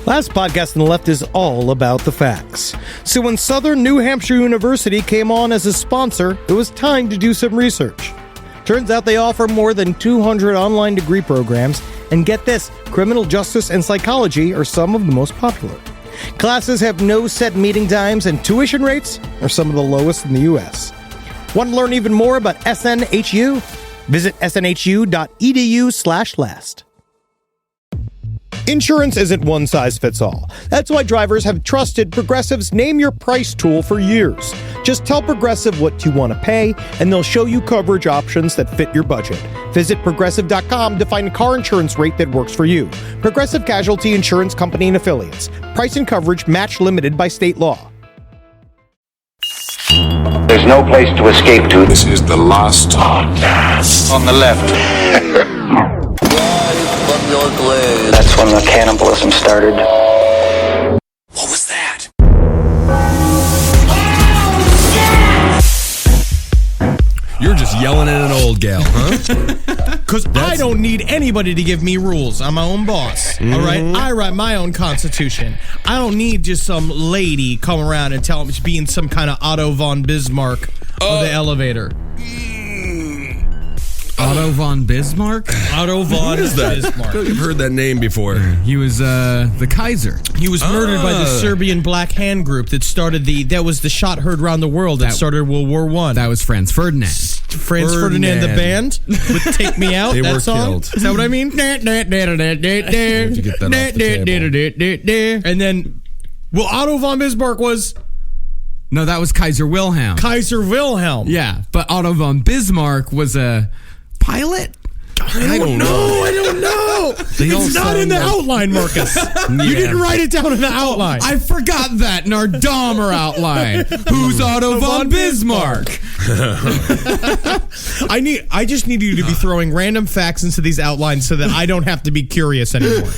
Last podcast on the left is all about the facts. So when Southern New Hampshire University came on as a sponsor, it was time to do some research. Turns out they offer more than 200 online degree programs, and get this, criminal justice and psychology are some of the most popular. Classes have no set meeting times, and tuition rates are some of the lowest in the U.S. Want to learn even more about SNHU? Visit snhu.edu/last. Insurance isn't one size fits all. That's why drivers have trusted Progressive's Name Your Price tool for years. Just tell Progressive what you want to pay, and they'll show you coverage options that fit your budget. Visit Progressive.com to find a car insurance rate that works for you. Progressive Casualty Insurance Company and Affiliates. Price and coverage match limited by state law. There's no place to escape to. This is the last podcast. On the left. From your glade. That's when the cannibalism started. What was that? You're just yelling at an old gal, huh? Because I don't need anybody to give me rules. I'm my own boss, all right? I write my own constitution. I don't need just some lady come around and tell me she's being some kind of Otto von Bismarck of the elevator. Otto von Bismarck? Otto von Bismarck. I feel like I've heard that name before. He was the Kaiser. He was murdered by the Serbian Black Hand Group that started that was the shot heard around the world that started World War I. That was Franz Ferdinand. Franz Ferdinand, the band with Take Me Out, They that were song. killed. Is that what I mean? To get that off the table. And then, well, Otto von Bismarck was No, that was Kaiser Wilhelm. Kaiser Wilhelm. Yeah, but Otto von Bismarck was a pilot? I don't know. I don't know. It's not in the outline, Marcus. You didn't write it down in the outline. I forgot that in our Dahmer outline. Who's Otto von Bismarck? I just need you to be throwing random facts into these outlines so that I don't have to be curious anymore.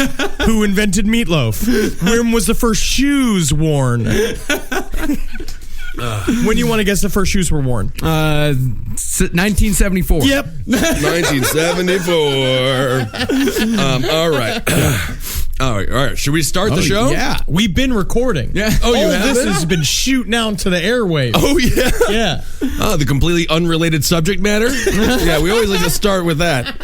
Who invented meatloaf? When was the first shoes worn? When do you want to guess the first shoes were worn? 1974. Yep. 1974. All right. All right. Should we start the show? Yeah. We've been recording. Yeah. Oh, you have this been? has been shooting out to the airwaves. Oh, yeah. Yeah. Oh, the completely unrelated subject matter? Yeah, we always like to start with that.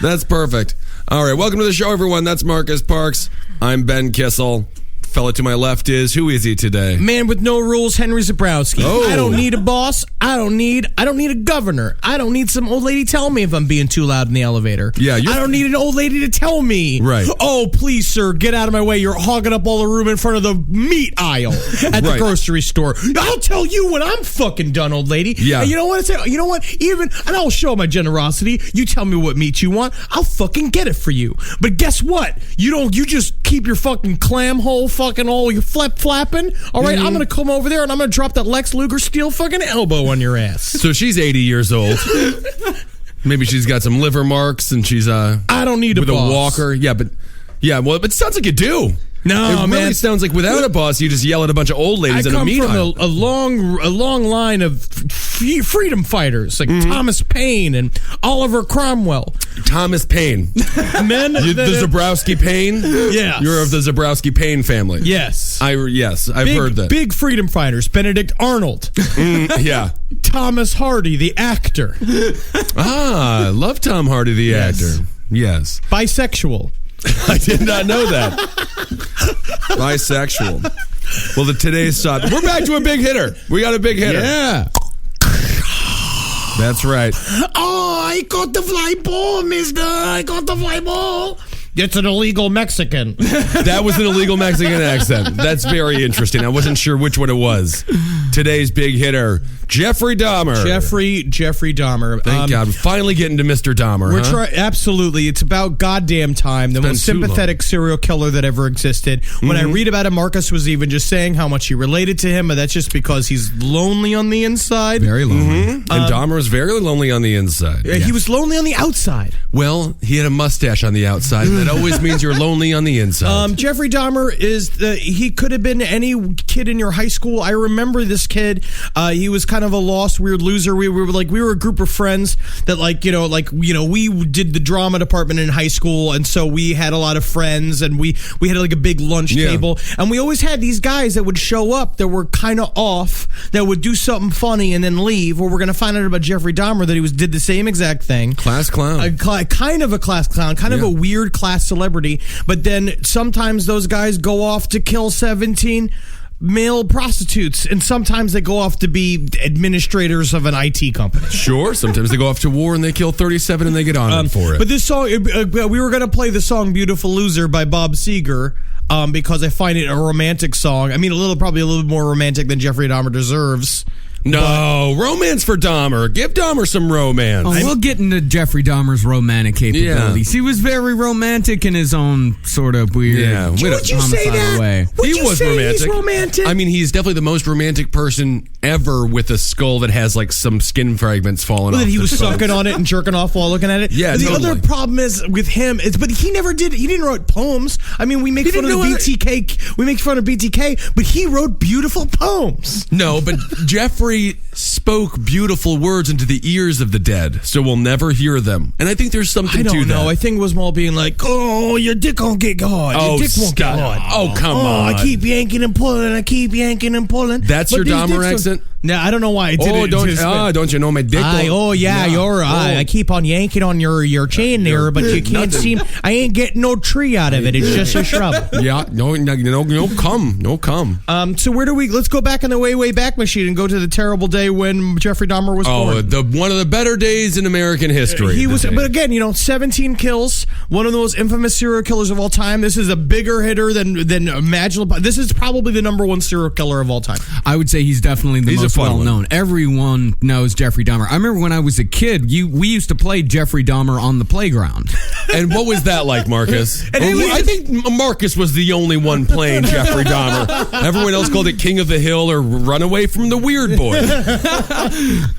That's perfect. All right. Welcome to the show, everyone. That's Marcus Parks. I'm Ben Kissel. Fella to my left is, who is he today? Man with no rules, Henry Zabrowski. Oh. I don't need a boss. I don't need a governor. I don't need some old lady telling me if I'm being too loud in the elevator. Yeah, I don't need an old lady to tell me. Right. Oh, please, sir, get out of my way. You're hogging up all the room in front of the meat aisle at the Right. grocery store. I'll tell you when I'm fucking done, old lady. Yeah. And you know what? You know what? And I'll show my generosity. You tell me what meat you want. I'll fucking get it for you. But guess what? You just keep your fucking clam hole fucking all your flapping. All right, I'm going to come over there and I'm going to drop that Lex Luger steel fucking elbow on your ass. So she's 80 years old. Maybe she's got some liver marks and she's I don't need with a boss. a walker. Yeah, but it sounds like you do. No, it really man. sounds like without a boss, you just yell at a bunch of old ladies I in a come meat from aisle. a long line of freedom fighters like Thomas Paine and Oliver Cromwell. Thomas Paine. Men, The Zabrowski Paine? Yes. You're of the Zabrowski Paine family. Yes. I've heard that. Big freedom fighters. Benedict Arnold. Yeah. Thomas Hardy, the actor. I love Tom Hardy, the actor. Yes. Bisexual. I did not know that. Bisexual. Well, today's stop. We're back to a big hitter. We got a big hitter. Yeah. That's right. Oh, I caught the fly ball, mister. I caught the fly ball. It's an illegal Mexican. That was an illegal Mexican accent. That's very interesting. I wasn't sure which one it was. Today's big hitter, Jeffrey Dahmer. Jeffrey Dahmer. Thank God. We're finally getting to Mr. Dahmer. Absolutely. It's about goddamn time. The most sympathetic serial killer that ever existed. When I read about him, Marcus was even just saying how much he related to him, but that's just because he's lonely on the inside. Very lonely. And Dahmer was very lonely on the inside. He was lonely on the outside. Well, he had a mustache on the outside. That always means you're lonely on the inside. Jeffrey Dahmer he could have been any kid in your high school. I remember this kid. He was kind kind of a lost weird loser. We were a group of friends that we did the drama department in high school, and so we had a lot of friends, and we had like a big lunch table, and we always had these guys that would show up that were kind of off, that would do something funny and then leave. Well, we're going to find out about Jeffrey Dahmer that he did the same exact thing. Class clown. Kind of a class clown, kind of a weird class celebrity, but then sometimes those guys go off to kill 17 male prostitutes, and sometimes they go off to be administrators of an IT company. Sure, sometimes they go off to war and they kill 37 and they get honored for it. But this song, we were going to play the song "Beautiful Loser" by Bob Seger, because I find it a romantic song. I mean, probably a little bit more romantic than Jeffrey Dahmer deserves. No, romance for Dahmer. Give Dahmer some romance. Oh, we'll get into Jeffrey Dahmer's romantic capabilities. Yeah. He was very romantic in his own sort of weird. Yeah, would you say that? Way. He was romantic. He's romantic. I mean, he's definitely the most romantic person ever with a skull that has like some skin fragments falling off. That he was sucking on it and jerking off while looking at it. Yeah, the totally. other problem is with him but he never did. He didn't write poems. I mean, we make fun of the BTK. We make fun of BTK, but he wrote beautiful poems. No, but Jeffrey spoke beautiful words into the ears of the dead, so we'll never hear them. And I think there's something to that. I don't know. I think it was more being like, oh, your dick won't get hard. Your dick won't get hard. Oh, come on. I keep yanking and pulling. I keep yanking and pulling. That's your Dahmer accent? No, I don't know why. Don't you know my dick? I keep on yanking on your chain there, but you can't seem. I ain't getting no tree out of it. It's just a shrub. Yeah, no come. So where do we? Let's go back in the way back machine and go to the terrible day when Jeffrey Dahmer was born. One of the better days in American history. He was, but again, 17 kills, one of the most infamous serial killers of all time. This is a bigger hitter than imaginable. This is probably the number one serial killer of all time. I would say he's definitely the most well known. Everyone knows Jeffrey Dahmer. I remember when I was a kid, we used to play Jeffrey Dahmer on the playground. And what was that like, Marcus? I think Marcus was the only one playing Jeffrey Dahmer. Everyone else called it King of the Hill or Run Away from the Weird Boy.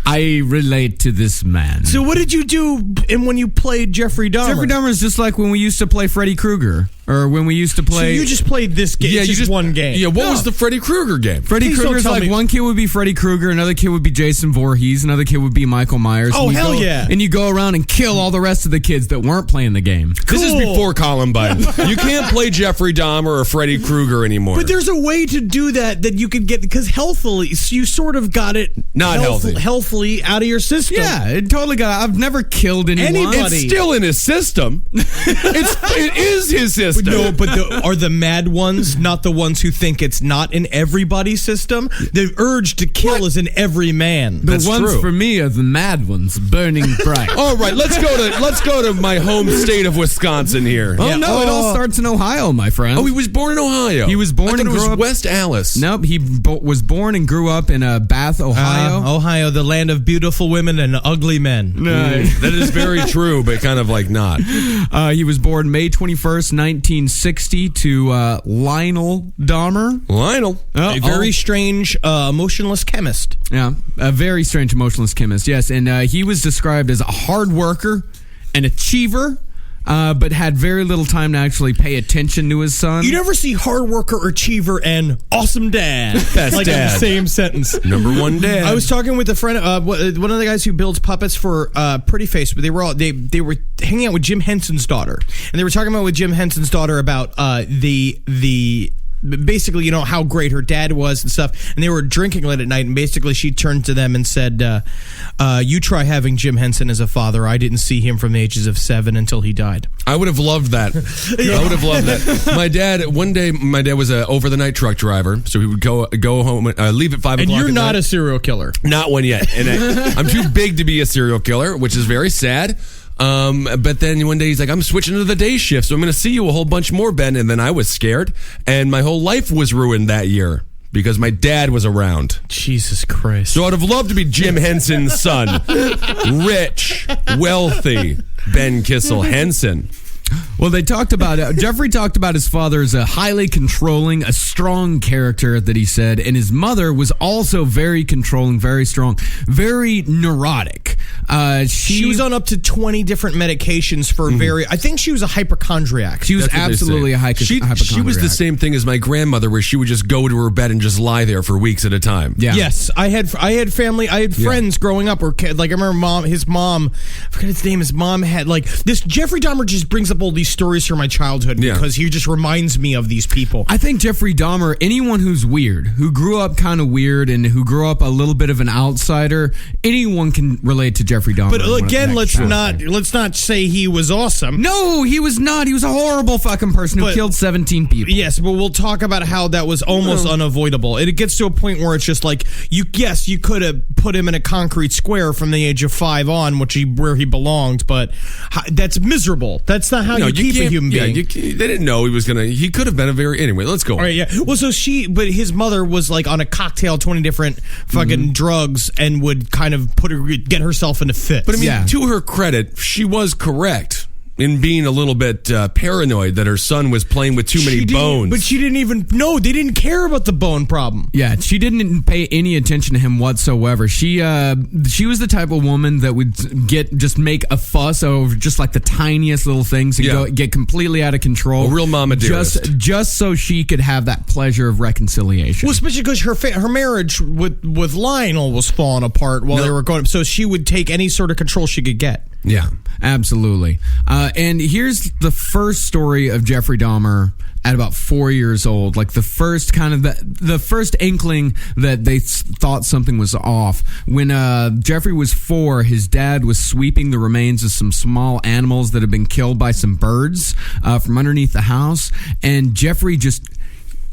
I relate to this man. So what did you do when you played Jeffrey Dahmer? Jeffrey Dahmer is just like when we used to play Freddy Krueger. Or when we used to play... So you just played this game, just one game. Yeah, what was the Freddy Krueger game? Freddy Krueger's like one kid would be Freddy Krueger, another kid would be Jason Voorhees, another kid would be Michael Myers. Oh, hell yeah. And you go around and kill all the rest of the kids that weren't playing the game. Cool. This is before Columbine. You can't play Jeffrey Dahmer or Freddy Krueger anymore. But there's a way to do that you could get, because healthily, you sort of got it healthily out of your system. Yeah, it totally got it. I've never killed anyone. It's still in his system. It is his system. No, but are the mad ones not the ones who think it's not in everybody's system? The urge to kill is in every man. The ones for me are the mad ones, burning bright. All right, let's go to my home state of Wisconsin here. Oh, no, it all starts in Ohio, my friend. Oh, he was born in Ohio. He was born and grew up... West Allis. Nope, he was born and grew up in Bath, Ohio. Ohio, the land of beautiful women and ugly men. That is very true, but kind of like not. He was born May 21st, 1960 to Lionel Dahmer. Lionel. A very strange, emotionless chemist. Yeah, a very strange emotionless chemist, yes. And he was described as a hard worker, an achiever, but had very little time to actually pay attention to his son. You never see hard worker, achiever, and awesome dad Best like dad. in the same sentence. Number one dad. I was talking with a friend, one of the guys who builds puppets for Pretty Face, but they were hanging out with Jim Henson's daughter, and they were talking about with Jim Henson's daughter about the basically, how great her dad was and stuff. And they were drinking late at night, and basically she turned to them and said, you try having Jim Henson as a father. I didn't see him from the ages of 7 until he died. I would have loved that. I would have loved that. One day, my dad was an over-the-night truck driver, so he would go home, leave at 5 o'clock. And you're at not night. A serial killer. Not one yet. And I'm too big to be a serial killer, which is very sad. But then one day he's like, I'm switching to the day shift, so I'm going to see you a whole bunch more, Ben. And then I was scared, and my whole life was ruined that year because my dad was around. Jesus Christ. So I'd have loved to be Jim Henson's son. Rich, wealthy Ben Kissel Henson. Well, they talked about Jeffrey talked about his father as a highly controlling, a strong character that he said, and his mother was also very controlling, very strong, very neurotic. She was on up to 20 different medications for I think she was a hypochondriac. She was absolutely a hypochondriac. She was the same thing as my grandmother, where she would just go to her bed and just lie there for weeks at a time. Yeah. Yes, I had family. I had friends growing up, or like I remember his mom. I forget his name. His mom had like this. Jeffrey Dahmer just brings up all these stories from my childhood because he just reminds me of these people. I think Jeffrey Dahmer, anyone who's weird, who grew up kind of weird, and who grew up a little bit of an outsider, anyone can relate to Jeffrey Dahmer. But again, let's not say he was awesome. No, he was not. He was a horrible fucking person who killed 17 people. Yes, but we'll talk about how that was almost unavoidable. It gets to a point where it's just like you could have put him in a concrete square from the age of 5 on, where he belonged, but that's miserable. That's not how you keep a human being. They didn't know he was gonna. He could have been anyway. Let's go. All right, yeah. Well, but his mother was like on a cocktail, 20 different fucking drugs, and would kind of get herself into fits. But I mean, to her credit, she was correct in being a little bit paranoid that her son was playing with too many bones. But she didn't even know. They didn't care about the bone problem. Yeah, she didn't pay any attention to him whatsoever. She was the type of woman that would just make a fuss over just like the tiniest little things and get completely out of control. A real mama dearest. Just so she could have that pleasure of reconciliation. Well, especially because her marriage with Lionel was falling apart while they were going. So she would take any sort of control she could get. Yeah, absolutely. And here's the first story of Jeffrey Dahmer at about 4 years old. Like the first kind of the first inkling that they thought something was off. When Jeffrey was 4, his dad was sweeping the remains of some small animals that had been killed by some birds from underneath the house. And Jeffrey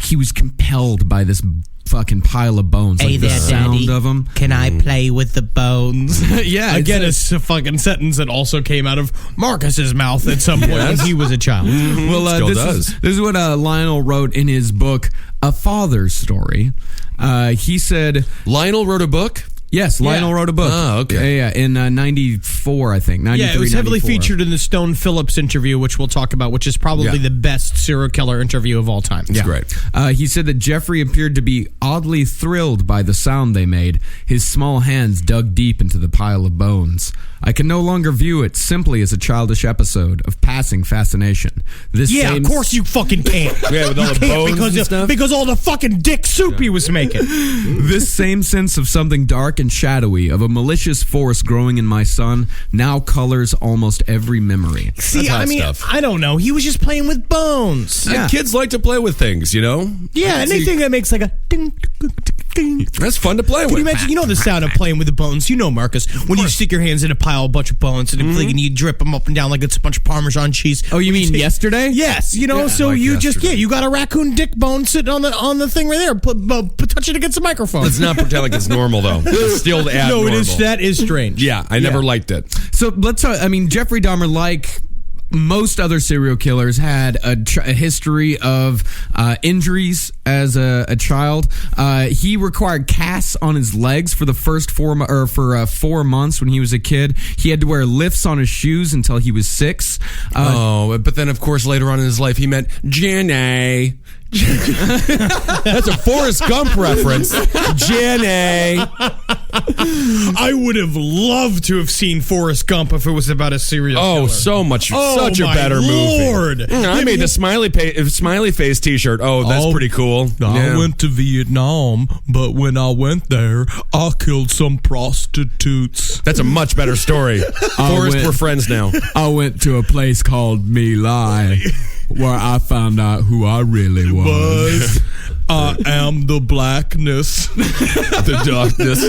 he was compelled by this fucking pile of bones. Hey, like the sound Daddy, of them. Can I play with the bones? Yeah. Again, it's a fucking sentence that also came out of Marcus's mouth at some point when he was a child. Well, this is what Lionel wrote in his book, A Father's Story. He said... Lionel wrote a book? Yes, Lionel wrote a book. Oh, okay. Yeah, in 94, I think. 93, yeah, it was heavily 94. featured in the Stone Phillips interview, which we'll talk about, which is probably the best serial killer interview of all time. It's great. He said that Jeffrey appeared to be oddly thrilled by the sound they made. His small hands dug deep into the pile of bones. I can no longer view it simply as a childish episode of passing fascination. Of course you fucking can't. Yeah, with all the bones and stuff. Because all the fucking dick soup he was making. This same sense of something dark and shadowy, of a malicious force growing in my son, now colors almost every memory. See, I mean, I don't know. He was just playing with bones. Yeah. Kids like to play with things, you know? Yeah, anything that makes like a ding, ding, ding. That's fun to play with. Can you imagine? You know the sound of playing with the bones. You know, Marcus, when you stick your hands in a pile, a bunch of bones, and you drip them up and down like it's a bunch of Parmesan cheese. Oh, you mean yesterday? Yes. You know, so you yesterday. you got a raccoon dick bone sitting on the thing right there. Touch it against the microphone. Let's not pretend like it's normal, though. It's still abnormal. No, that is strange. Yeah, I never liked it. So let's talk. I mean, Jeffrey Dahmer, like most other serial killers, had a history of injuries as a child. He required casts on his legs for the first 4 months when he was a kid. He had to wear lifts on his shoes until he was 6. But then, of course, later on in his life, he met Jenny. That's a Forrest Gump reference. Jenny. I would have loved to have seen Forrest Gump if it was about a serial killer. Oh, so much. Such a better Lord. movie. I made the smiley face t-shirt. Oh, that's pretty cool. I went to Vietnam, but when I went there, I killed some prostitutes. That's a much better story. Forrest, we're friends now. I went to a place called My Lai, where I found out who I really was. I am the blackness. The darkness.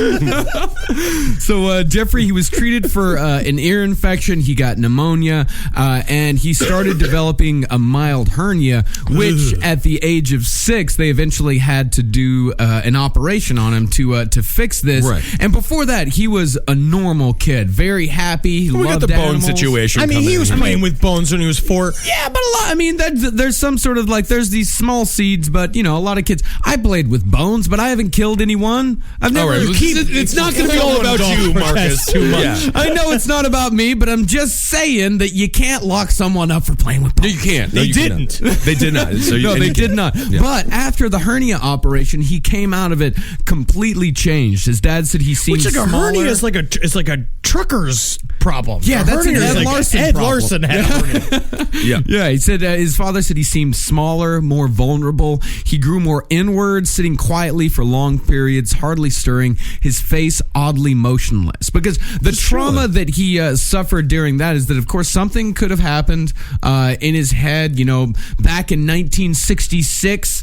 So Jeffrey, he was treated for an ear infection. He got pneumonia, and he started developing a mild hernia, which at the age of 6, they eventually had to do an operation on him to fix this. Right. And before that, he was a normal kid, very happy. He We got loved the animals. bone situation. I mean, he was playing with bones when he was 4. Yeah, but a lot. I mean, there's some sort of like there's these small seeds, but you know, a lot of kids kids. I played with bones, but I haven't killed anyone. I've never. All right, it's not going to be all about you, Marcus. Too much. Yeah. I know it's not about me, but I'm just saying that you can't lock someone up for playing with bones. No, you can't. No, They you didn't. cannot. They did not. So No, they did not. Yeah. But after the hernia operation, he came out of it completely changed. His dad said he seemed Which like a smaller. hernia is like a trucker's problem. Yeah, A that's an hernia is Ed Larson Ed problem. Larson had a hernia. Yeah. Yeah, he said his father said he seemed smaller, more vulnerable. He grew more inward, sitting quietly for long periods, hardly stirring, his face oddly motionless. Because the trauma that he suffered during that is that, of course, something could have happened in his head. You know, back in 1966,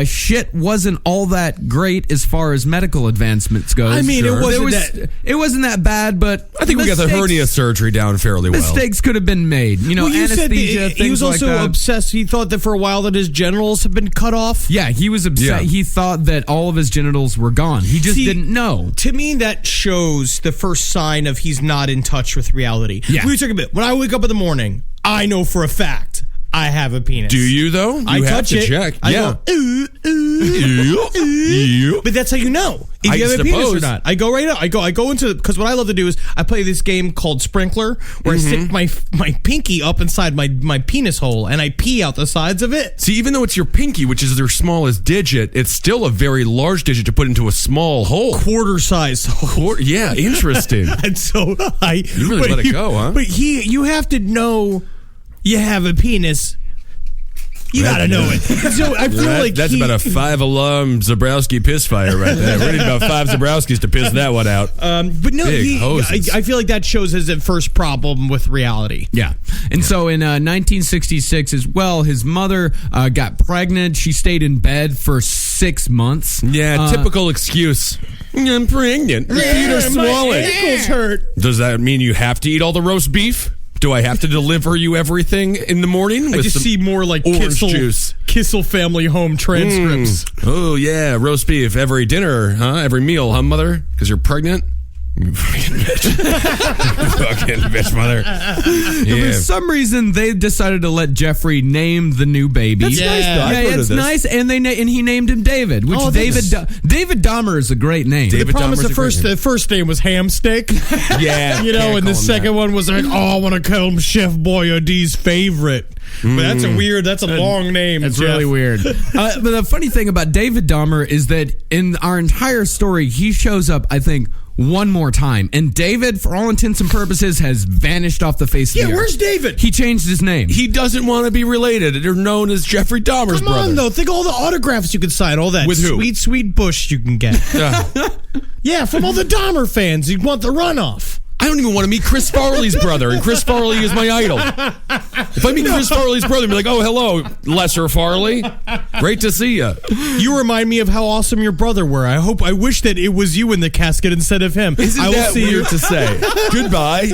shit wasn't all that great as far as medical advancements go. I mean, it wasn't that bad, but I think we got the hernia surgery down fairly well. Mistakes could have been made. You know, Well, you said anesthesia, that things he was also like that. obsessed. He thought that for a while that his genitals had been cut off. Yeah, he was upset. Yeah. He thought that all of his genitals were gone. He just See, didn't know. To me, that shows the first sign of he's not in touch with reality. Yeah. We talk about when I wake up in the morning, I know for a fact I have a penis. Do you though? I You have touch to it. check. I Yeah. go, ooh, ooh, ooh. But that's how you know if I you have a penis or suppose. not. I go right out. I go into because what I love to do is I play this game called Sprinkler, where I stick my pinky up inside my penis hole and I pee out the sides of it. See, even though it's your pinky, which is their smallest digit, it's still a very large digit to put into a small hole. Quarter size hole. Yeah, interesting. And so You really let it go, huh? But you have to know you have a penis. You gotta know it. So I feel like that's about a 5-alarm Zabrowski piss fire right there. We need about 5 Zabrowskis to piss that one out. But no, Big hoses. I feel like that shows his first problem with reality. Yeah. And so in 1966 as well, his mother got pregnant. She stayed in bed for 6 months. Yeah, typical excuse. I'm pregnant. My feet are swollen. My ankles hurt. Does that mean you have to eat all the roast beef? Do I have to deliver you everything in the morning? I with just some see more like orange Kissel, juice? Kissel family home transcripts. Oh, yeah, roast beef every dinner, huh? Every meal, huh, mother? Because you're pregnant? You fucking bitch. Fucking bitch, mother. For Yeah. some reason, they decided to let Jeffrey name the new baby. That's nice, though. I've heard of it's this. nice, and he named him David, which Oh, David Dahmer is a great name. David The problem is Dahmer's a great name. the first name was Ham Steak. Yeah. You know, can't and the call him second that. one was like, I want to call him Chef Boyardee's favorite. But that's a long name. It's Jeff. really weird. But the funny thing about David Dahmer is that in our entire story, he shows up, I think, one more time. And David, for all intents and purposes, has vanished off the face of the earth. Where's David? He changed his name. He doesn't want to be related. They're known as Jeffrey Dahmer's Come brother. on, though. Think of all the autographs you could sign, all that With who? sweet, sweet bush you can get. Yeah, from all the Dahmer fans. You'd want the runoff. I don't even want to meet Chris Farley's brother, and Chris Farley is my idol. If I meet Chris Farley's brother, I'd be like, oh, hello, Lesser Farley. Great to see you. You remind me of how awesome your brother were. I wish that it was you in the casket instead of him. Isn't I will that see weird you. to say? Goodbye.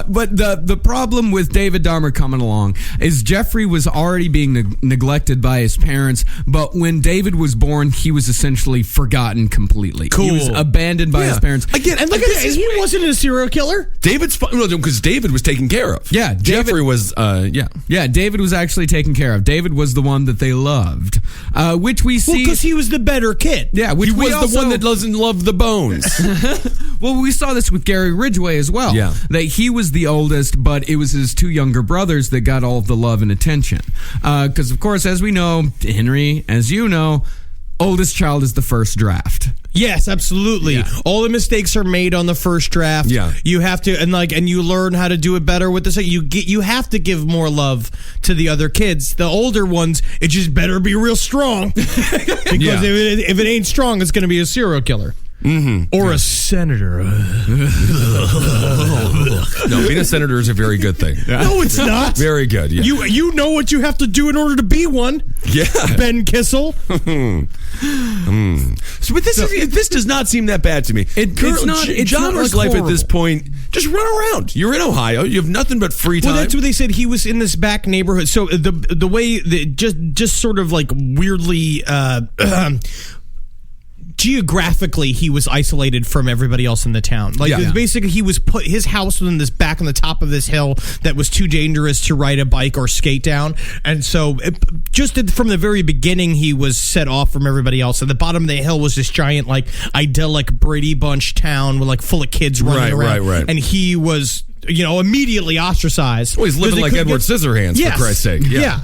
But the problem with David Dahmer coming along is Jeffrey was already being neglected by his parents, but when David was born, he was essentially forgotten completely. He was Cool. abandoned by his parents. Again, And look at that. He wasn't a serial killer. David's because David was taken care of. Yeah, David- Jeffrey was. Yeah, David was actually taken care of. David was the one that they loved, which we Well, see. because he was the better kid. yeah, which He we was also, the one that doesn't love the bones. Well, we saw this with Gary Ridgway as well. Yeah. That he was the oldest, but it was his 2 younger brothers that got all of the love and attention. Because, of course, as we know, Henry, as you know, oldest child is the first draft. Yes, absolutely. Yeah. All the mistakes are made on the first draft. Yeah. You have to and you learn how to do it better with this. You have to give more love to the other kids. The older ones, it just better be real strong. Because Yeah. if it ain't strong, it's going to be a serial killer. Or a senator. No, being a senator is a very good thing. No, it's not. Very good. Yeah. You know what you have to do in order to be one. Yeah. Ben Kissel. So, but this does not seem that bad to me. It's not Dahmer's like life at this horrible. point. Just run around. You're in Ohio. You have nothing but free time. Well, that's what they said. He was in this back neighborhood. So the way that just sort of like weirdly geographically he was isolated from everybody else in the town. Like basically he was his house was in this back on the top of this hill that was too dangerous to ride a bike or skate down, and so from the very beginning he was set off from everybody else. At the bottom of the hill was this giant like idyllic Brady Bunch town with like full of kids running around, and he was immediately ostracized. Well, he's living like Edward Scissorhands, for Christ's sake. Yeah.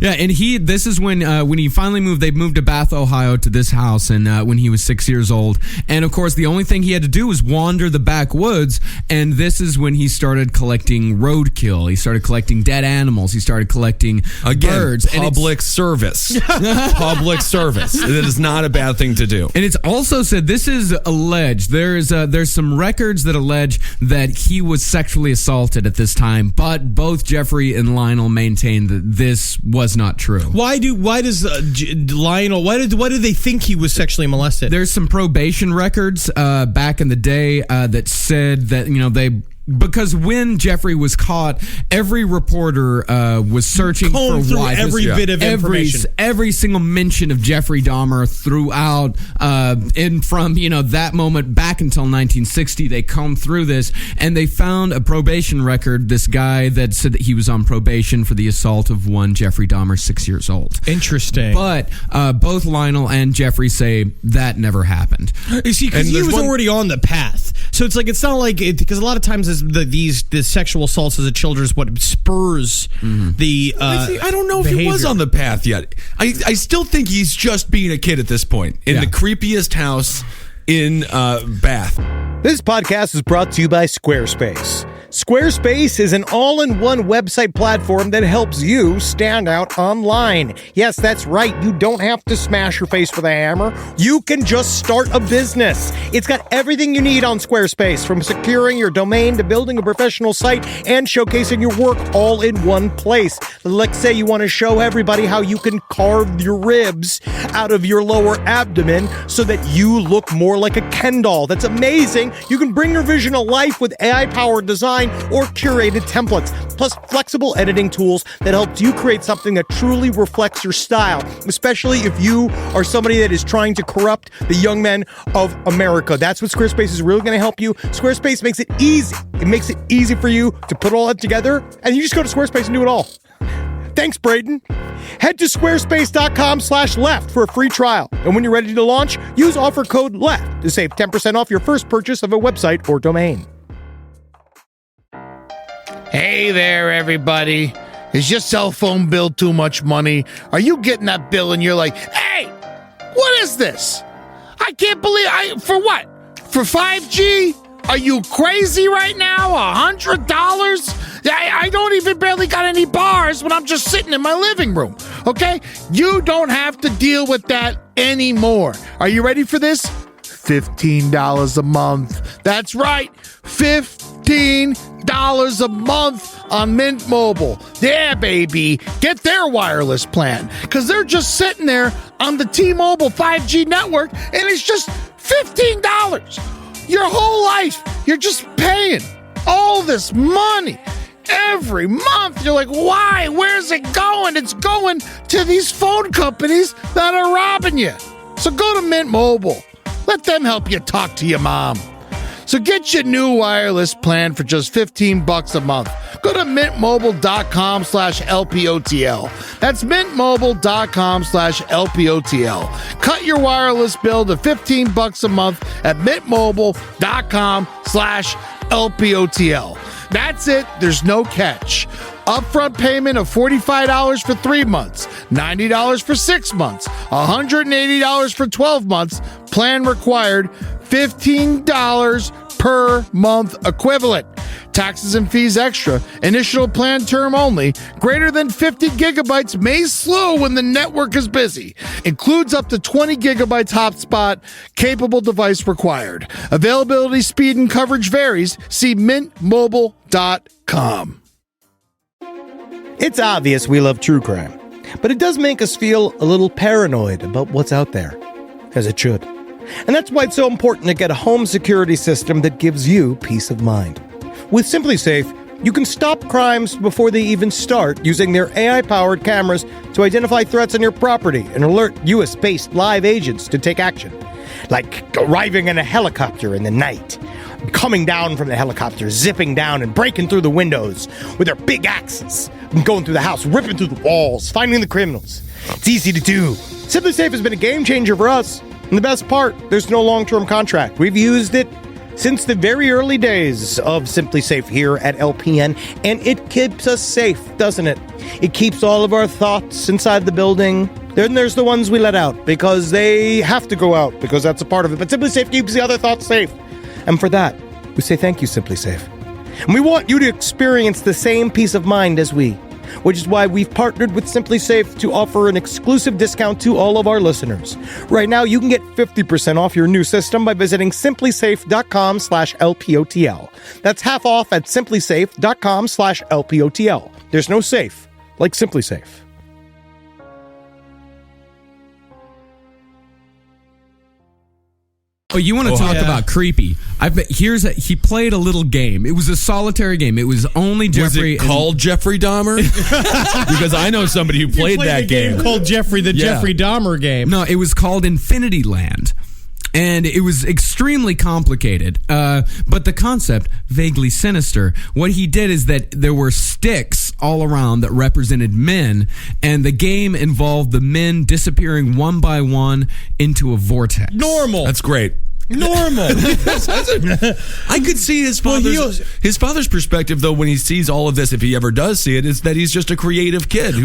And this is when he finally moved. They moved to Bath, Ohio, to this house, and when he was 6 years old. And of course, the only thing he had to do was wander the backwoods. And this is when he started collecting roadkill. He started collecting dead animals. He started collecting birds. Public service. Public service. That is not a bad thing to do. And it's also said, this is alleged. There's some records that allege that he was sexually assaulted at this time, but both Jeffrey and Lionel maintain that this was not true. Why do they think he was sexually molested? There's some probation records back in the day that said that because when Jeffrey was caught, every reporter was searching for every bit of information, every single mention of Jeffrey Dahmer throughout, and from that moment back until 1960, they combed through this and they found a probation record. This guy that said that he was on probation for the assault of one Jeffrey Dahmer, 6 years old. Interesting, but both Lionel and Jeffrey say that never happened. You see, because he was already on the path, so it's not like because a lot of times the sexual assaults as a child is what spurs the I don't know if he was on the path yet. I still think he's just being a kid at this point in the creepiest house in Bath. This podcast is brought to you by Squarespace. Squarespace is an all-in-one website platform that helps you stand out online. Yes, that's right. You don't have to smash your face with a hammer. You can just start a business. It's got everything you need on Squarespace, from securing your domain to building a professional site and showcasing your work all in one place. Let's say you want to show everybody how you can carve your ribs out of your lower abdomen so that you look more like a Ken doll. That's amazing. You can bring your vision to life with AI-powered design or curated templates, plus flexible editing tools that helps you create something that truly reflects your style, especially if you are somebody that is trying to corrupt the young men of America. That's what Squarespace is really going to help you. Squarespace makes it easy. It makes it easy for you to put all that together, and you just go to Squarespace and do it all. Thanks, Braden. Head to squarespace.com/left for a free trial. And when you're ready to launch, use offer code LEFT to save 10% off your first purchase of a website or domain. Hey there, everybody. Is your cell phone bill too much money? Are you getting that bill and you're like, hey, what is this? I can't believe for what? For 5G? Are you crazy right now? $100? I don't even barely got any bars when I'm just sitting in my living room. Okay? You don't have to deal with that anymore. Are you ready for this? $15 a month. That's right. $15 a month on Mint Mobile. Yeah, baby. Get their wireless plan. Because they're just sitting there on the T-Mobile 5G network, and it's just $15. Your whole life, you're just paying all this money every month. You're like, why? Where's it going? It's going to these phone companies that are robbing you. So go to Mint Mobile. Let them help you talk to your mom. So get your new wireless plan for just $15 a month. Go to mintmobile.com/LPOTL. That's mintmobile.com/LPOTL. Cut your wireless bill to $15 a month at mintmobile.com/LPOTL. That's it. There's no catch. Upfront payment of $45 for 3 months, $90 for 6 months, $180 for 12 months. Plan required, $15 per month equivalent. Taxes and fees extra. Initial plan term only. Greater than 50 gigabytes may slow when the network is busy. Includes up to 20 gigabytes hotspot. Capable device required. Availability, speed, and coverage varies. See mintmobile.com. It's obvious we love true crime, but it does make us feel a little paranoid about what's out there, as it should. And that's why it's so important to get a home security system that gives you peace of mind. With SimpliSafe, you can stop crimes before they even start using their AI-powered cameras to identify threats on your property and alert US-based live agents to take action. like arriving in a helicopter in the night, coming down from the helicopter, zipping down and breaking through the windows with their big axes, and going through the house, ripping through the walls, finding the criminals. It's easy to do. Simply Safe has been a game changer for us. And the best part, there's no long-term contract. We've used it since the very early days of Simply Safe here at LPN, and it keeps us safe, doesn't it? It keeps all of our thoughts inside the building. Then there's the ones we let out because they have to go out because that's a part of it. But Simply Safe keeps the other thoughts safe. And for that, we say thank you, Simply Safe. And we want you to experience the same peace of mind as we, which is why we've partnered with Simply Safe to offer an exclusive discount to all of our listeners. Right now, you can get 50% off your new system by visiting simplysafe.com/LPOTL. That's half off at simplysafe.com/LPOTL. There's no safe like Simply Safe. Oh, you want to talk about creepy? I bet he played a little game. It was a solitary game. It was only Jeffrey. Was it called Jeffrey Dahmer? Because I know somebody who played that game. Called Jeffrey Jeffrey Dahmer game. No, it was called Infinity Land. And it was extremely complicated, but the concept, vaguely sinister. What he did is that there were sticks all around that represented men, and the game involved the men disappearing one by one into a vortex. Normal. That's great. Normal. I could see his father's perspective, though, when he sees all of this, if he ever does see it, is that he's just a creative kid.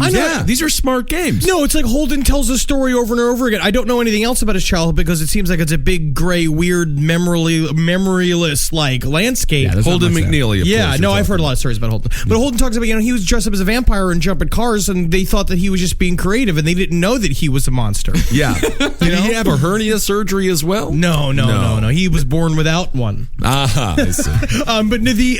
These are smart games. No, it's like Holden tells a story over and over again. I don't know anything else about his childhood because it seems like it's a big, gray, weird, memoryless like landscape. Yeah, Holden McNeely. I've heard a lot of stories about Holden. But Holden talks about, he was dressed up as a vampire and jumping cars, and they thought that he was just being creative, and they didn't know that he was a monster. Yeah. Did he have a hernia surgery as well? No. He was born without one. I see.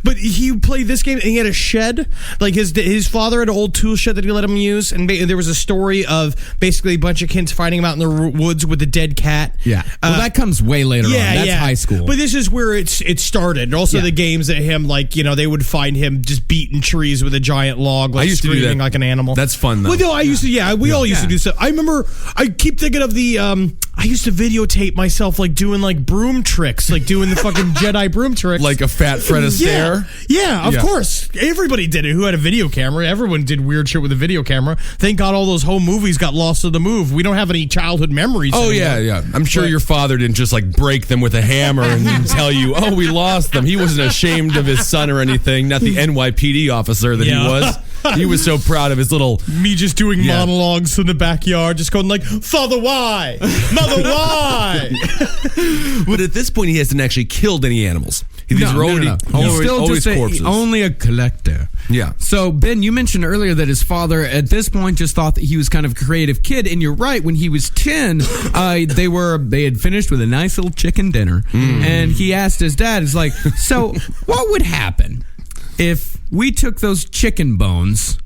But he played this game and he had a shed. Like his father had an old tool shed that he let him use, and there was a story of basically a bunch of kids finding him out in the woods with a dead cat. Yeah, that comes way later on. That's high school. But this is where it started. And also the games that him, they would find him just beating trees with a giant log, I used screaming to do that. Like an animal. That's fun though. Well, no, I used to. We all used to do stuff. I remember. I keep thinking of the. I used to videotape myself doing broom tricks, doing the fucking Jedi broom tricks. Like a fat Fred Astaire? Yeah, of course. Everybody did it who had a video camera. Everyone did weird shit with a video camera. Thank God all those home movies got lost in the move. We don't have any childhood memories anymore. Yeah. I'm sure your father didn't just break them with a hammer and tell you, oh, we lost them. He wasn't ashamed of his son or anything. Not the NYPD officer that he was. He was so proud of his little... Me just doing monologues in the backyard, just going Father, why? Mother, why? But at this point, he hasn't actually killed any animals. These are always corpses. Only a collector. Yeah. So, Ben, you mentioned earlier that his father, at this point, just thought that he was kind of a creative kid. And you're right. When he was 10, they had finished with a nice little chicken dinner. And he asked his dad, so what would happen if we took those chicken bones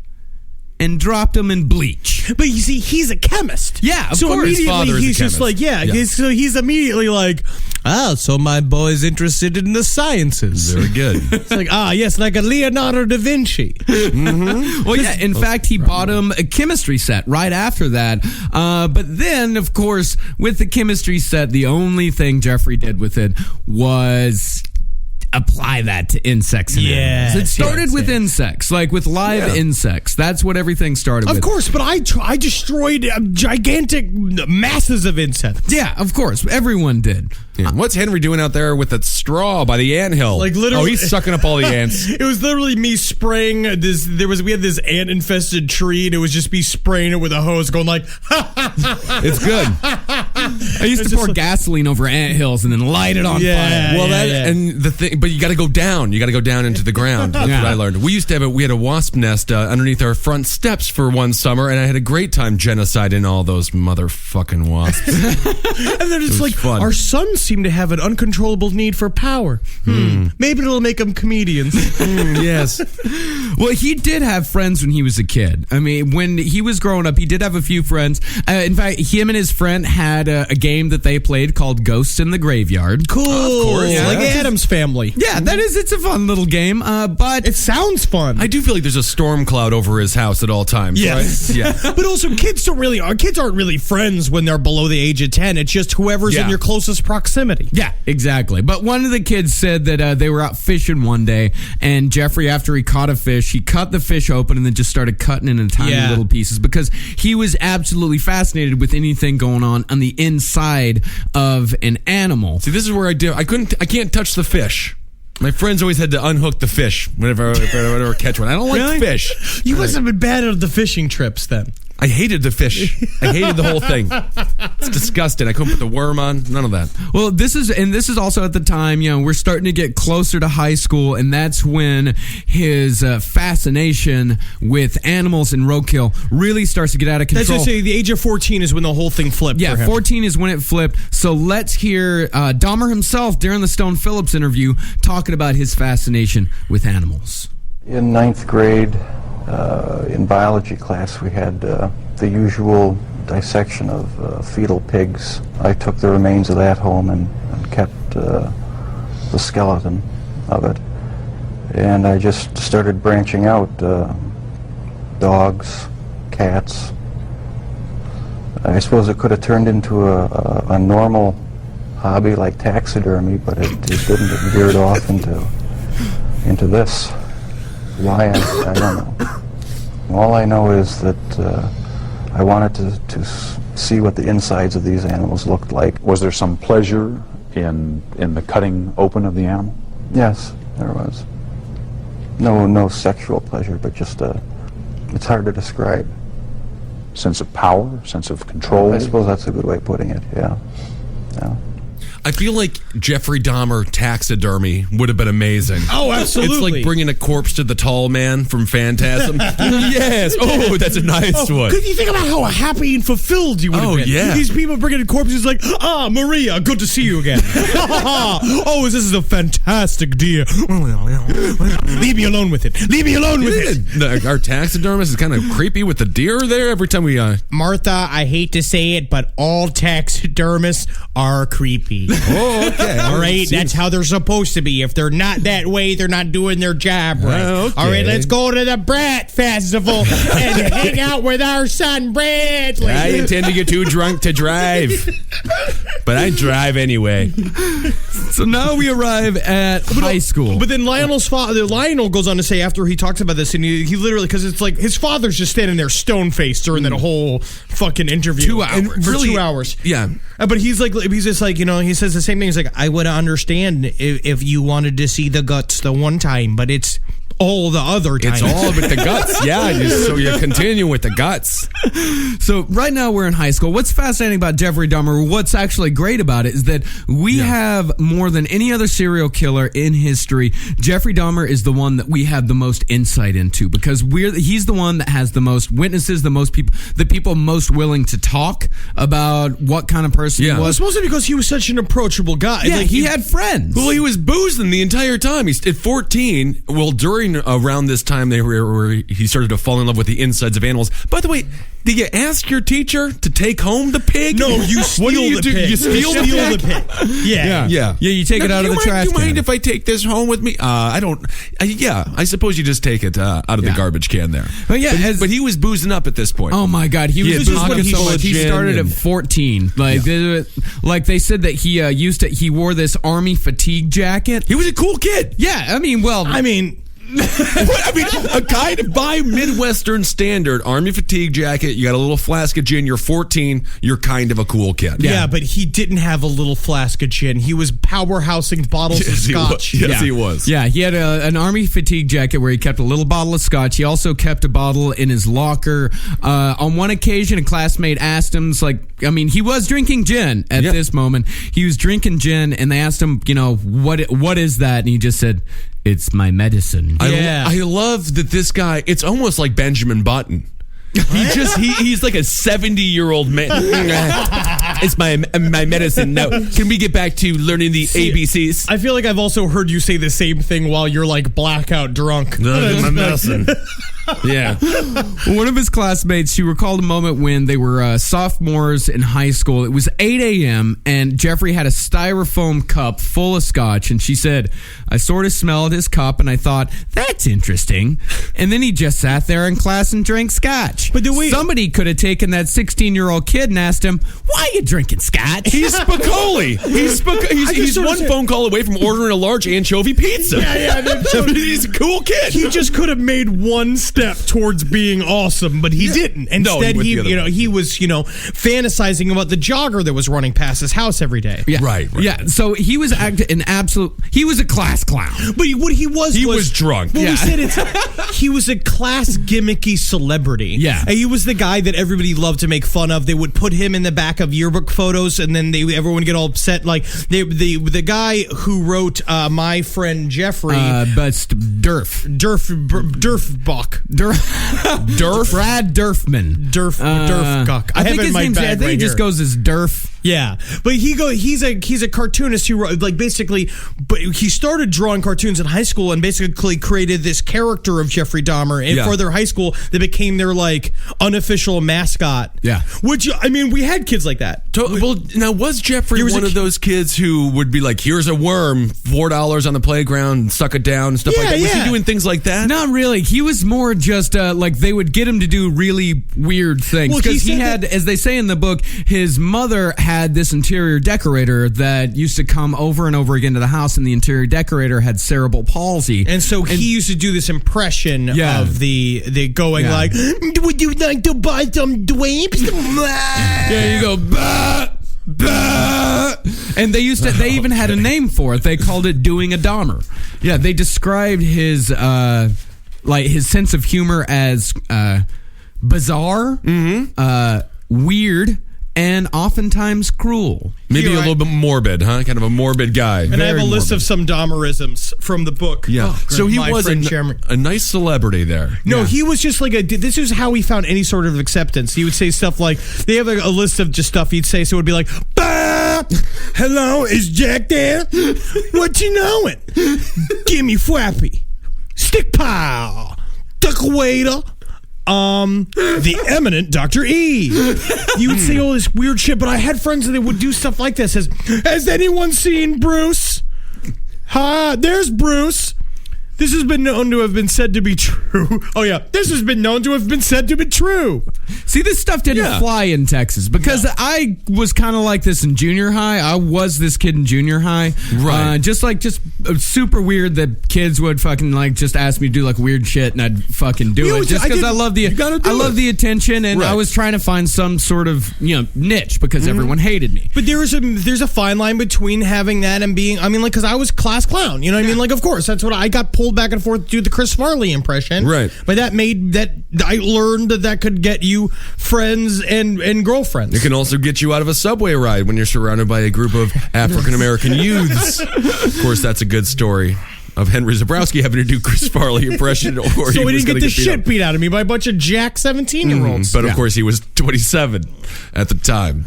and dropped them in bleach? But you see, he's a chemist. Yeah, of so course. immediately he's just so he's immediately so my boy's interested in the sciences. Very good. It's yes, like a Leonardo da Vinci. Mm-hmm. Well, yeah, in fact, he bought him a chemistry set right after that. But then, of course, with the chemistry set, the only thing Jeffrey did with it was apply that to insects and animals. It started with insects, with live insects. That's what everything started with. Of course, but I destroyed gigantic masses of insects. Yeah, of course. Everyone did. Yeah. What's Henry doing out there with that straw by the anthill? Literally, he's sucking up all the ants. It was literally me spraying this. We had this ant infested tree, and it was just me spraying it with a hose, going It's good. I used to pour gasoline over anthills and then light it on fire. And the thing, but you got to go down. You got to go down into the ground. That's what I learned. We used to we had a wasp nest underneath our front steps for one summer, and I had a great time genociding all those motherfucking wasps. And then it's fun. Our sons seem to have an uncontrollable need for power. Maybe it'll make them comedians. Yes. Well, he did have friends when he was a kid. I mean, when he was growing up, he did have a few friends. In fact, him and his friend had a game that they played called Ghosts in the Graveyard. Cool. Of course, Yeah. Like yeah. Addams Family. Yeah, it's a fun little game, but It sounds fun. I do feel like there's a storm cloud over his house at all times. Yes. Right? Yeah. But also, kids aren't really friends when they're below the age of 10. It's just whoever's in your closest proximity. yeah, exactly. But one of the kids said that they were out fishing one day, and Jeffrey, after he caught a fish, he cut the fish open and then just started cutting it in tiny little pieces because he was absolutely fascinated with anything going on the inside of an animal. See, this is where I can't touch the fish. My friends always had to unhook the fish whenever I catch one. I don't like fish. You must have been bad at the fishing trips then. I hated the fish. I hated the whole thing. It's disgusting. I couldn't put the worm on. None of that. Well, this is also at the time, we're starting to get closer to high school, and that's when his fascination with animals and roadkill really starts to get out of control. That's just say the age of 14 is when the whole thing flipped. Yeah, for him. 14 is when it flipped. So let's hear Dahmer himself during the Stone Phillips interview talking about his fascination with animals. In ninth grade, in biology class, we had the usual dissection of fetal pigs. I took the remains of that home and kept the skeleton of it. And I just started branching out dogs, cats. I suppose it could have turned into a normal hobby like taxidermy, but it didn't. It veered off into this. Why, I don't know. All I know is that I wanted to see what the insides of these animals looked like. Was there some pleasure in the cutting open of the animal? Yes, there was. No sexual pleasure, but just it's hard to describe. Sense of power, sense of control? I suppose that's a good way of putting it, yeah. I feel like Jeffrey Dahmer taxidermy would have been amazing. Oh, absolutely. It's like bringing a corpse to the tall man from Phantasm. Yes. Oh, that's a nice one. Could you think about how happy and fulfilled you would have been? Yeah. These people bringing corpses like, Maria, good to see you again. Oh, this is a fantastic deer. Leave me alone with it. Leave me alone with it. Our taxidermist is kind of creepy with the deer there every time we... Martha, I hate to say it, but all taxidermists are creepy. Oh, okay. All right, that's how they're supposed to be. If they're not that way, they're not doing their job right. Okay. All right, let's go to the Brat Festival and hang out with our son Bradley. I intend to get too drunk to drive, but I drive anyway. So now we arrive at high school. But then Lionel's father, Lionel goes on to say after he talks about this, and he literally, because it's like his father's just standing there stone-faced during that whole fucking interview. 2 hours. For Really? 2 hours. Yeah. But he's just like, he says the same thing. He's like, I would understand if you wanted to see the guts the one time, but it's all the other times. It's all with the guts. Yeah, so you continue with the guts. So right now we're in high school. What's fascinating about Jeffrey Dahmer, what's actually great about it, is that we have more than any other serial killer in history. Jeffrey Dahmer is the one that we have the most insight into because he's the one that has the most witnesses, the people most willing to talk about what kind of person he Well, was. it's mostly because he was such an approachable guy. Yeah, Like, he had friends. Well, he was boozing the entire time. He's at 14. Well, around this time he started to fall in love with the insides of animals. By the way, did you ask your teacher to take home the pig? No, you steal the pig. You steal the pig? Yeah. Yeah, you take it out of the trash Do you mind can. if I take this home with me? I don't. I suppose you just take it out of the garbage can there. But yeah, but he was boozing up at this point. Oh my God, he had was just pockets so full of much. He gin started at and- 14. Like they said that he wore this army fatigue jacket. He was a cool kid. Yeah, I mean, A guy by Midwestern standard, army fatigue jacket, you got a little flask of gin, you're 14, you're kind of a cool kid. Yeah, but he didn't have a little flask of gin. He was powerhousing bottles of scotch. Yes, he was. Yeah, he had an army fatigue jacket where he kept a little bottle of scotch. He also kept a bottle in his locker. On one occasion, a classmate asked him, he was drinking gin at this moment. He was drinking gin, and they asked him, what is that? And he just said, it's my medicine. I love that this guy, it's almost like Benjamin Button. He's like a 70-year-old man. It's my medicine. Now, can we get back to learning the ABCs? I feel like I've also heard you say the same thing while you're like blackout drunk. My medicine. Yeah. One of his classmates, she recalled a moment when they were sophomores in high school. It was 8 a.m. and Jeffrey had a styrofoam cup full of scotch. And she said, I sort of smelled his cup and I thought, that's interesting. And then he just sat there in class and drank scotch. But somebody could have taken that 16-year-old kid and asked him, why are you drinking scotch? He's Spicoli. He's one phone call away from ordering a large anchovy pizza. Yeah. He's a cool kid. He just could have made one step towards being awesome, but he didn't. Instead, he was fantasizing about the jogger that was running past his house every day. Yeah. Right. Yeah. So he was he was a class clown. But what he was drunk. Well, we said he was a class gimmicky celebrity. Yeah. And he was the guy that everybody loved to make fun of. They would put him in the back of yearbook photos, and then everyone would get all upset. Like the guy who wrote My Friend Jeffrey, Durfbach. Brad Durfman. Durfguck. I think his name. I think he just goes as Durf. Yeah, but he's a cartoonist who wrote, but he started drawing cartoons in high school and basically created this character of Jeffrey Dahmer. And for their high school, they became their unofficial mascot. Yeah, which we had kids like that. Well, now was Jeffrey one of those kids who would be like, "Here's a worm, $4 on the playground, suck it down," and stuff like that? Was he doing things like that? Not really. He was more just they would get him to do really weird things because he had, as they say in the book, his mother had this interior decorator that used to come over and over again to the house, and the interior decorator had cerebral palsy, and so he used to do this impression of the going like, "Would you like to buy some drapes?" Yeah, you go bah, bah. And they even had a name for it. They called it doing a Dahmer. Yeah, they described his his sense of humor as bizarre, weird, and oftentimes cruel. Maybe a little bit morbid, huh? Kind of a morbid guy. And I have a list of some Dahmerisms from the book. Yeah. So he was a nice celebrity there. No, he was just this is how he found any sort of acceptance. He would say stuff like, they have a list of just stuff he'd say, so it would be like, bah! Hello, is Jack there? What you knowing? Give me Fwappy. Stick pile. Duck waiter. The eminent Dr. E. You would say all this weird shit, but I had friends that would do stuff like this. Has anyone seen Bruce? There's Bruce. This has been known to have been said to be true. Oh, yeah. This has been known to have been said to be true. See, this stuff didn't fly in Texas because I was kind of like this in junior high. I was this kid in junior high. Right. Just super weird that kids would fucking just ask me to do weird shit and I'd fucking do it just because I love the attention, and I was trying to find some sort of niche because everyone hated me. But there's a fine line between having that and being, because I was class clown. You know what I mean? Of course, that's what I got pulled back and forth to do the Chris Farley impression. Right. But I learned that could get you friends and girlfriends. It can also get you out of a subway ride when you're surrounded by a group of African-American youths. Of course, that's a good story of Henry Zabrowski having to do Chris Farley impression. So he didn't get the shit beat out of me by a bunch of jack 17-year-olds. But of course, he was 27 at the time.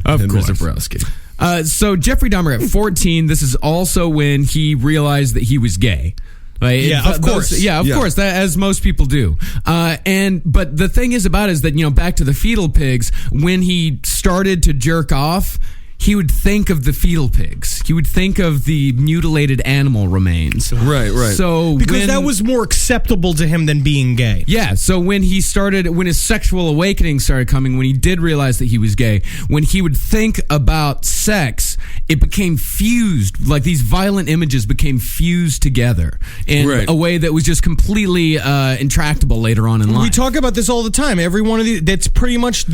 Henry Zabrowski. So Jeffrey Dahmer at 14, this is also when he realized that he was gay. Of course. Of course, as most people do. But the thing is that, back to the fetal pigs, when he started to jerk off, he would think of the fetal pigs. He would think of the mutilated animal remains. Right. So because that was more acceptable to him than being gay. Yeah. So when his sexual awakening started coming, when he did realize that he was gay, when he would think about sex, it became fused. These violent images became fused together in a way that was just completely intractable later on in life. We talk about this all the time. Every one of these, that's pretty much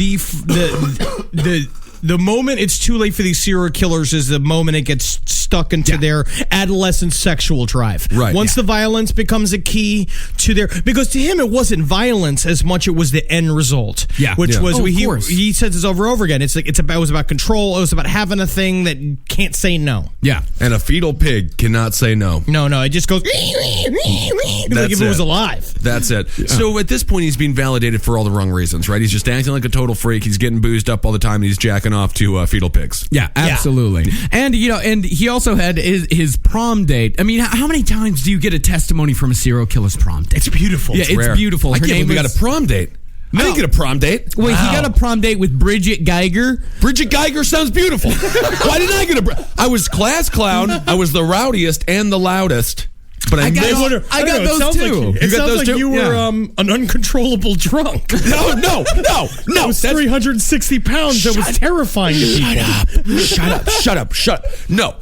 the moment it's too late for these serial killers is the moment it gets stuck into their adolescent sexual drive. Right. Once the violence becomes a key to because to him it wasn't violence as much it was the end result. Yeah. Which was he says this over and over again. It was about control. It was about having a thing that can't say no. Yeah. And a fetal pig cannot say no. No, it just goes like if it was alive. That's it. Yeah. So at this point he's being validated for all the wrong reasons, right? He's just acting like a total freak. He's getting boozed up all the time and he's jacking jerking off to fetal pigs. Yeah, absolutely. And and he also had his prom date. I mean, how many times do you get a testimony from a serial killer's prom date? It's beautiful. Yeah, it's Rare. beautiful. I Her can't name believe we got a prom date. I didn't get a prom date. Wait, he got a prom date with Bridget Geiger. Bridget Geiger sounds beautiful. Why didn't I get I was class clown. I was the rowdiest and the loudest. But I got those too. It sounds like you were an uncontrollable drunk. No. That was 360 pounds. That was terrifying to people. Shut up. No.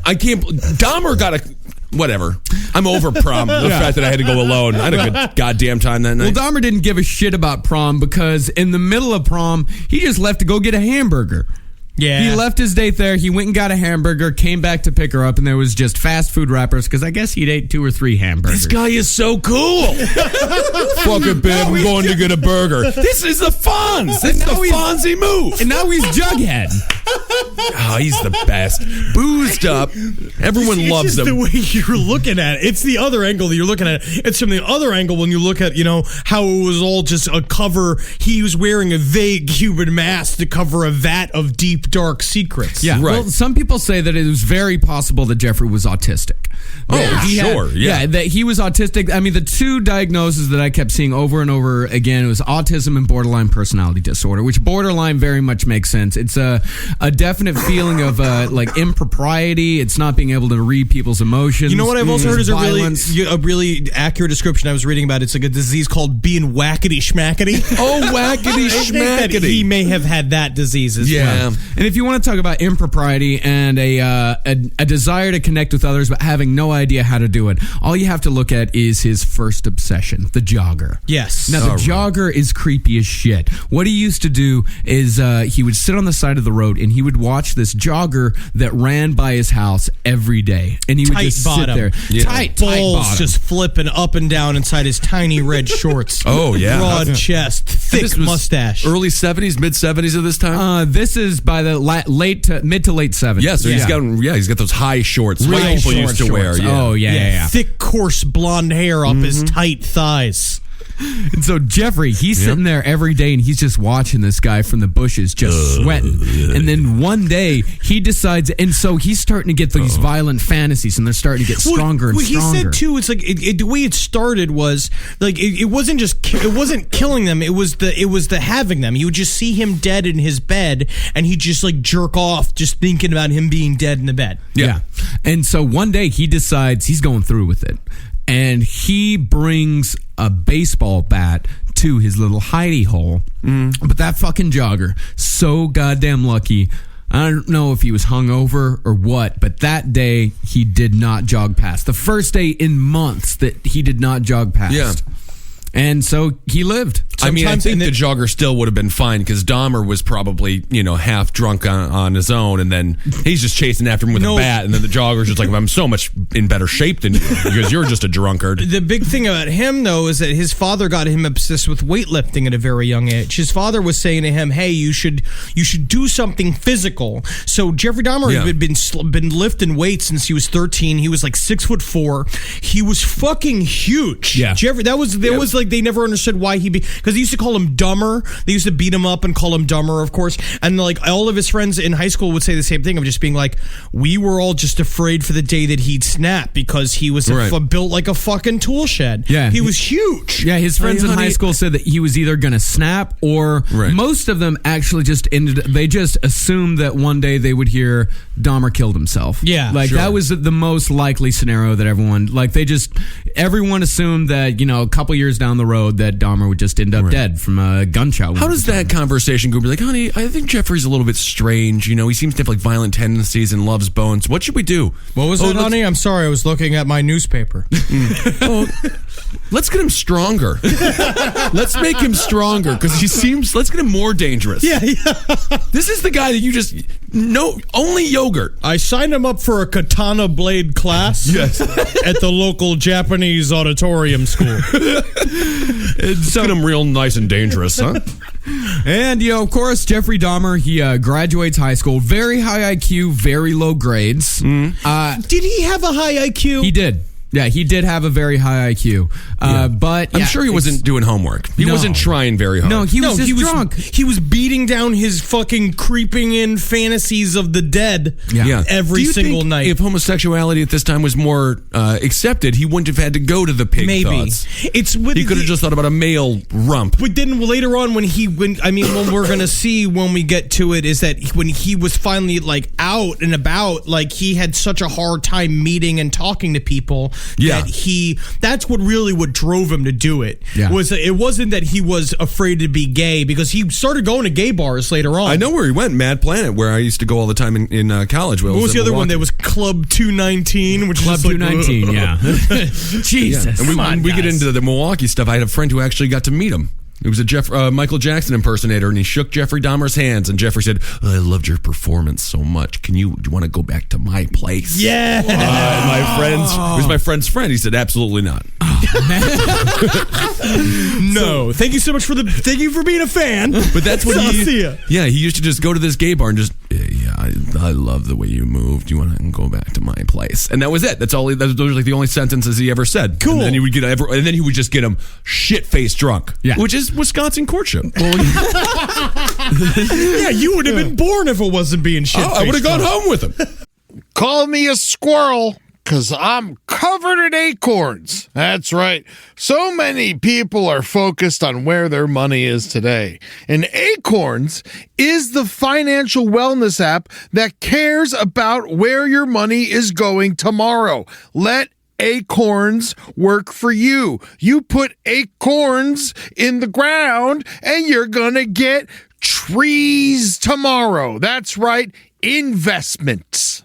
I can't. Dahmer got a. Whatever. I'm over prom. The fact that I had to go alone. I had a good goddamn time that night. Well, Dahmer didn't give a shit about prom because in the middle of prom, he just left to go get a hamburger. Yeah. He left his date there. He went and got a hamburger, came back to pick her up, and there was just fast food wrappers because I guess he'd ate 2 or 3 hamburgers. This guy is so cool. Fuck it, babe. I'm going to get a burger. This is the Fonz. This is the Fonzie move. And now he's Jughead. Oh, he's the best. Boozed up. Everyone loves him. The way you're looking at it. It's the other angle that you're looking at. It's from the other angle when you look at, how it was all just a cover. He was wearing a vague human mask to cover a vat of deep, dark secrets. Yeah. Right. Well, some people say that it was very possible that Jeffrey was autistic. That he was autistic. I mean, the 2 diagnoses that I kept seeing over and over again was autism and borderline personality disorder, which borderline very much makes sense. It's a definite feeling of impropriety. It's not being able to read people's emotions. You know what I've also heard is violence. a really accurate description I was reading about. It's like a disease called being whackety schmackety. Oh, whackety schmackety. He may have had that disease as well. And if you want to talk about impropriety and a desire to connect with others but having no idea how to do it, all you have to look at is his first obsession, the jogger. Yes. Now, the jogger is creepy as shit. What he used to do is he would sit on the side of the road and he would watch this jogger that ran by his house every day. And he would just sit there. Yeah. Tight Balls bottom. just flipping up and down inside his tiny red shorts. Oh, yeah. Broad chest, thick This was mustache. Early 70s, mid 70s of this time? This is by the mid to late 70s. Yeah, so he's got those high shorts Real white people short used to wear. shorts. Yeah. Oh, yeah. Thick, coarse blonde hair up his tight thighs. And so Jeffrey, he's sitting there every day and he's just watching this guy from the bushes just sweating. And then one day he decides, and so he's starting to get these violent fantasies and they're starting to get stronger and stronger. He said too, it's like the way it started was like it wasn't killing them. It was the having them. You would just see him dead in his bed and he'd just like jerk off just thinking about him being dead in the bed. Yeah. And so one day he decides he's going through with it. And he brings a baseball bat to his little hidey hole. But that fucking jogger, so goddamn lucky. I don't know if he was hungover or what, but that day he did not jog past. The first day in months that he did not jog past. Yeah. And so he lived. I think the jogger still would have been fine because Dahmer was probably, half drunk on his own, and then he's just chasing after him with a bat, and then the jogger's just like, I'm so much in better shape than you because you're just a drunkard. The big thing about him, though, is that his father got him obsessed with weightlifting at a very young age. His father was saying to him, hey, you should do something physical. So Jeffrey Dahmer had been lifting weights since he was 13. He was like 6'4". He was fucking huge. Yeah. Jeffrey, was like they never understood why because they used to call him Dumber. They used to beat him up and call him Dumber, of course. And like all of his friends in high school would say the same thing of just being like, we were all just afraid for the day that he'd snap because he was built like a fucking tool shed. Yeah. He was huge. Yeah, his friends in high school said that he was either going to snap or most of them actually they just assumed that one day they would hear Dahmer killed himself. Yeah. That was the most likely scenario that everyone assumed that, a couple years down the road that Dahmer would just end up dead from a gunshot. How does that conversation go? Be like, honey, I think Jeffrey's a little bit strange. He seems to have like violent tendencies and loves bones. What should we do? What was it, honey? I'm sorry, I was looking at my newspaper. Let's get him stronger. Let's make him stronger because let's get him more dangerous. Yeah. This is the guy that only yogurt. I signed him up for a katana blade class at the local Japanese auditorium school. Let's get him real nice and dangerous, huh? And, of course, Jeffrey Dahmer, he graduates high school. Very high IQ, very low grades. Did he have a high IQ? He did. Yeah, he did have a very high IQ. But I'm yeah, sure he wasn't doing homework. He No. wasn't trying very hard. No, he was just drunk. He was beating down his fucking creeping in fantasies of the dead every Do you single think night. if homosexuality at this time was more accepted, he wouldn't have had to go to the pig Maybe. thoughts. It's with He could have just thought about a male rump. But then later on, when we're gonna see when we get to it, is that when he was finally like out and about, like he had such a hard time meeting and talking to people. Yeah. That's what drove him to do it. Yeah. It wasn't that he was afraid to be gay, because he started going to gay bars later on. I know where he went, Mad Planet, where I used to go all the time in college. What was the other one? There was Club 219, which Club is like, 219, yeah. Jesus. And we get into the Milwaukee stuff. I had a friend who actually got to meet him. He was a Michael Jackson impersonator, and he shook Jeffrey Dahmer's hands. And Jeffrey said, "I loved your performance so much. Do you want to go back to my place?" Yeah. It was my friend's friend. He said, "Absolutely not." No. Thank you so much thank you for being a fan. But that's what I'll see ya. Yeah, he used to just go to this gay bar and just, I love the way you moved. Do you want to go back to my place? And that was it. Those were like the only sentences he ever said. Cool. And then he would just get him shit-faced drunk. Yeah. Which is Wisconsin courtship. Yeah, you would have been born if it wasn't being shit. I would have gone home with him. Call me a squirrel, 'cause I'm covered in acorns. That's right. So many people are focused on where their money is today. And Acorns is the financial wellness app that cares about where your money is going tomorrow. Let Acorns work for you. You put acorns in the ground and you're gonna get trees tomorrow. That's right, investments.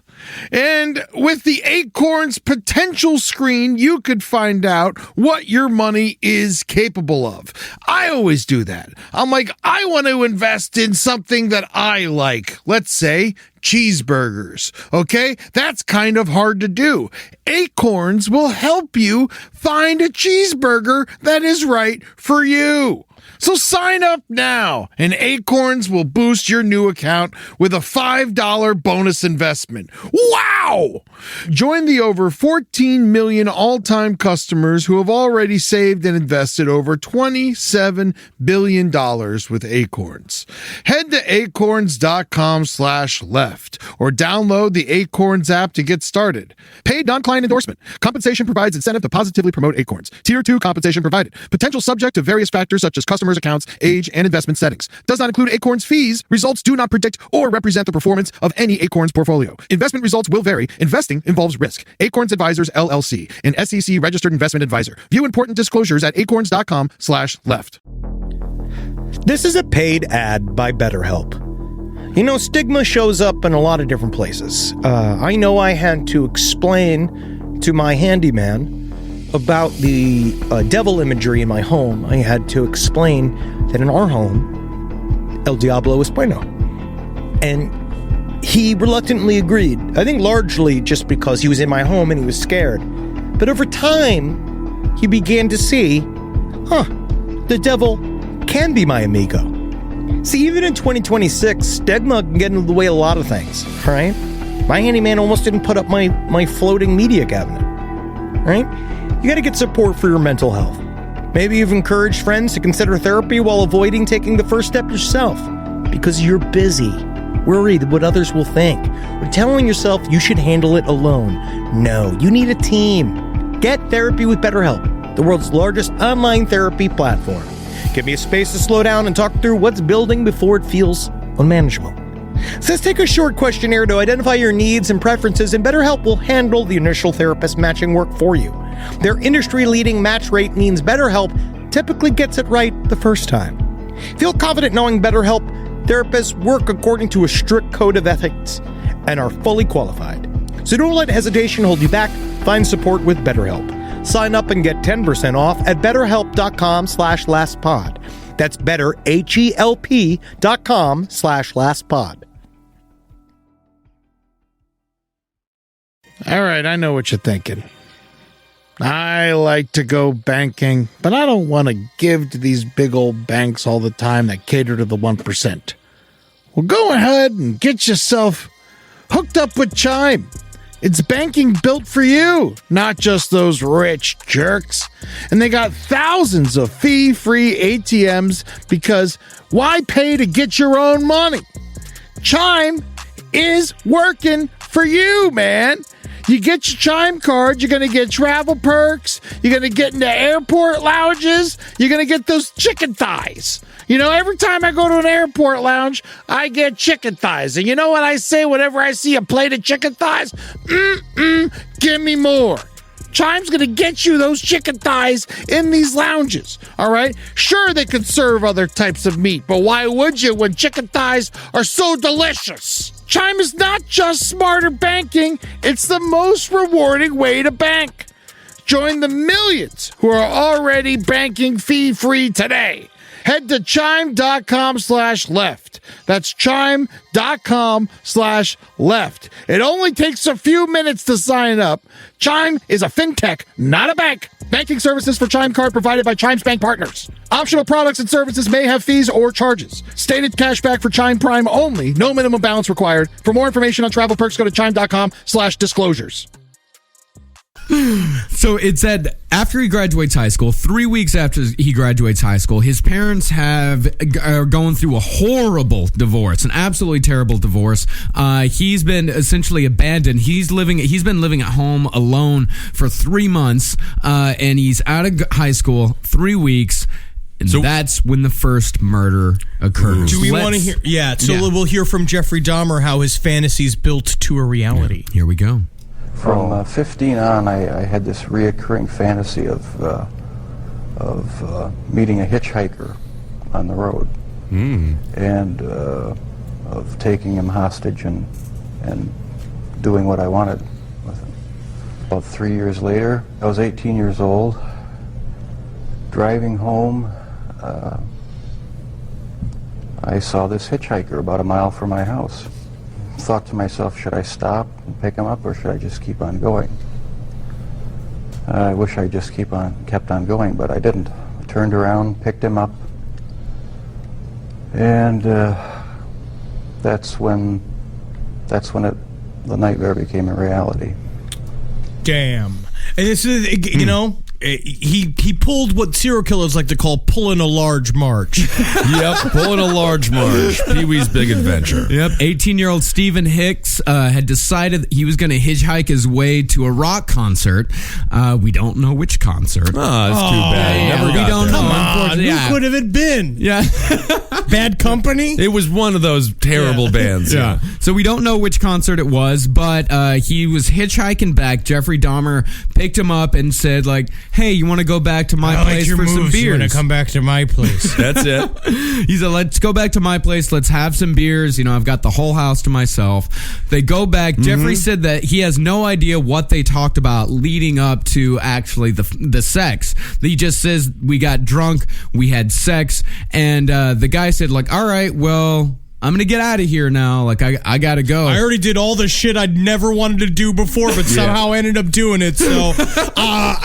And with the Acorns potential screen, you could find out what your money is capable of. I always do that. I'm like, I want to invest in something that I like. Let's say cheeseburgers. Okay? That's kind of hard to do. Acorns will help you find a cheeseburger that is right for you. So sign up now, and Acorns will boost your new account with a $5 bonus investment. Wow! Join the over 14 million all-time customers who have already saved and invested over $27 billion with Acorns. Head to acorns.com/left or download the Acorns app to get started. Paid non-client endorsement. Compensation provides incentive to positively promote Acorns. Tier 2 compensation provided. Potential subject to various factors such as customers' accounts, age, and investment settings. Does not include Acorns fees. Results do not predict or represent the performance of any Acorns portfolio. Investment results will vary. Investing involves risk. Acorns Advisors, LLC, an SEC registered investment advisor. View important disclosures at acorns.com/left. This is a paid ad by BetterHelp. You know, stigma shows up in a lot of different places. I know I had to explain to my handyman about the devil imagery in my home. I had to explain that in our home, El Diablo es bueno. And he reluctantly agreed. I think largely just because he was in my home and he was scared. But over time, he began to see, the devil can be my amigo. See, even in 2026, stigma can get in the way of a lot of things, right? My handyman almost didn't put up my floating media cabinet, right? You got to get support for your mental health. Maybe you've encouraged friends to consider therapy while avoiding taking the first step yourself because you're busy, worried what others will think, or telling yourself you should handle it alone. No, you need a team. Get therapy with BetterHelp, the world's largest online therapy platform. Give me a space to slow down and talk through what's building before it feels unmanageable. So let's take a short questionnaire to identify your needs and preferences, and BetterHelp will handle the initial therapist matching work for you. Their industry-leading match rate means BetterHelp typically gets it right the first time. Feel confident knowing BetterHelp therapists work according to a strict code of ethics and are fully qualified. So don't let hesitation hold you back. Find support with BetterHelp. Sign up and get 10% off at betterhelp.com/lastpod. That's betterhelp.com/lastpod. All right, I know what you're thinking. I like to go banking, but I don't want to give to these big old banks all the time that cater to the 1%. Well, go ahead and get yourself hooked up with Chime. It's banking built for you, not just those rich jerks. And they got thousands of fee-free ATMs because why pay to get your own money? Chime is working for you, man. You get your Chime card, you're going to get travel perks, you're going to get into airport lounges, you're going to get those chicken thighs. You know, every time I go to an airport lounge, I get chicken thighs. And you know what I say whenever I see a plate of chicken thighs? Give me more. Chime's going to get you those chicken thighs in these lounges, all right? Sure, they could serve other types of meat, but why would you when chicken thighs are so delicious? Chime is not just smarter banking, it's the most rewarding way to bank. Join the millions who are already banking fee-free today. Head to chime.com/left. That's chime.com/left. It only takes a few minutes to sign up. Chime is a fintech, not a bank. Banking services for Chime Card provided by Chime's bank partners. Optional products and services may have fees or charges. Stated cashback for Chime Prime only. No minimum balance required. For more information on travel perks, go to chime.com/disclosures. So it said after he graduates high school, 3 weeks after he graduates high school, his parents are going through a horrible divorce, an absolutely terrible divorce. He's been essentially abandoned. He's been living at home alone for 3 months, and he's out of high school 3 weeks. And so that's when the first murder occurs. Do we want to hear? Yeah, so we'll hear from Jeffrey Dahmer how his fantasies built to a reality. Here we go. From 15 on, I had this reoccurring fantasy of meeting a hitchhiker on the road, and of taking him hostage and doing what I wanted with him. About 3 years later, I was 18 years old, driving home. I saw this hitchhiker about a mile from my house. Thought to myself, should I stop and pick him up, or should I just keep on going? I wish I just kept on going, but I didn't. I turned around, picked him up, and that's when the nightmare became a reality. Damn. And this is, you know, he pulled what serial killers like to call pulling a large march. Yep, pulling a large march. Pee-wee's Big Adventure. Yep, 18-year-old Stephen Hicks had decided he was going to hitchhike his way to a rock concert. We don't know which concert. Oh, that's too bad. Yeah, Never got we don't there. know. Come on, Unfortunately, who could have it been? Yeah. Bad Company? It was one of those terrible bands. Yeah. So we don't know which concert it was, but he was hitchhiking back. Jeffrey Dahmer picked him up and said, like, hey, you want to go back to my place for some beers? You're going to come back to my place. That's it. He said, let's go back to my place. Let's have some beers. You know, I've got the whole house to myself. They go back. Jeffrey said that he has no idea what they talked about leading up to actually the sex. He just says, we got drunk, we had sex, and the guy said, like, all right, well, I'm going to get out of here now. Like, I got to go. I already did all the shit I'd never wanted to do before, but somehow ended up doing it. So,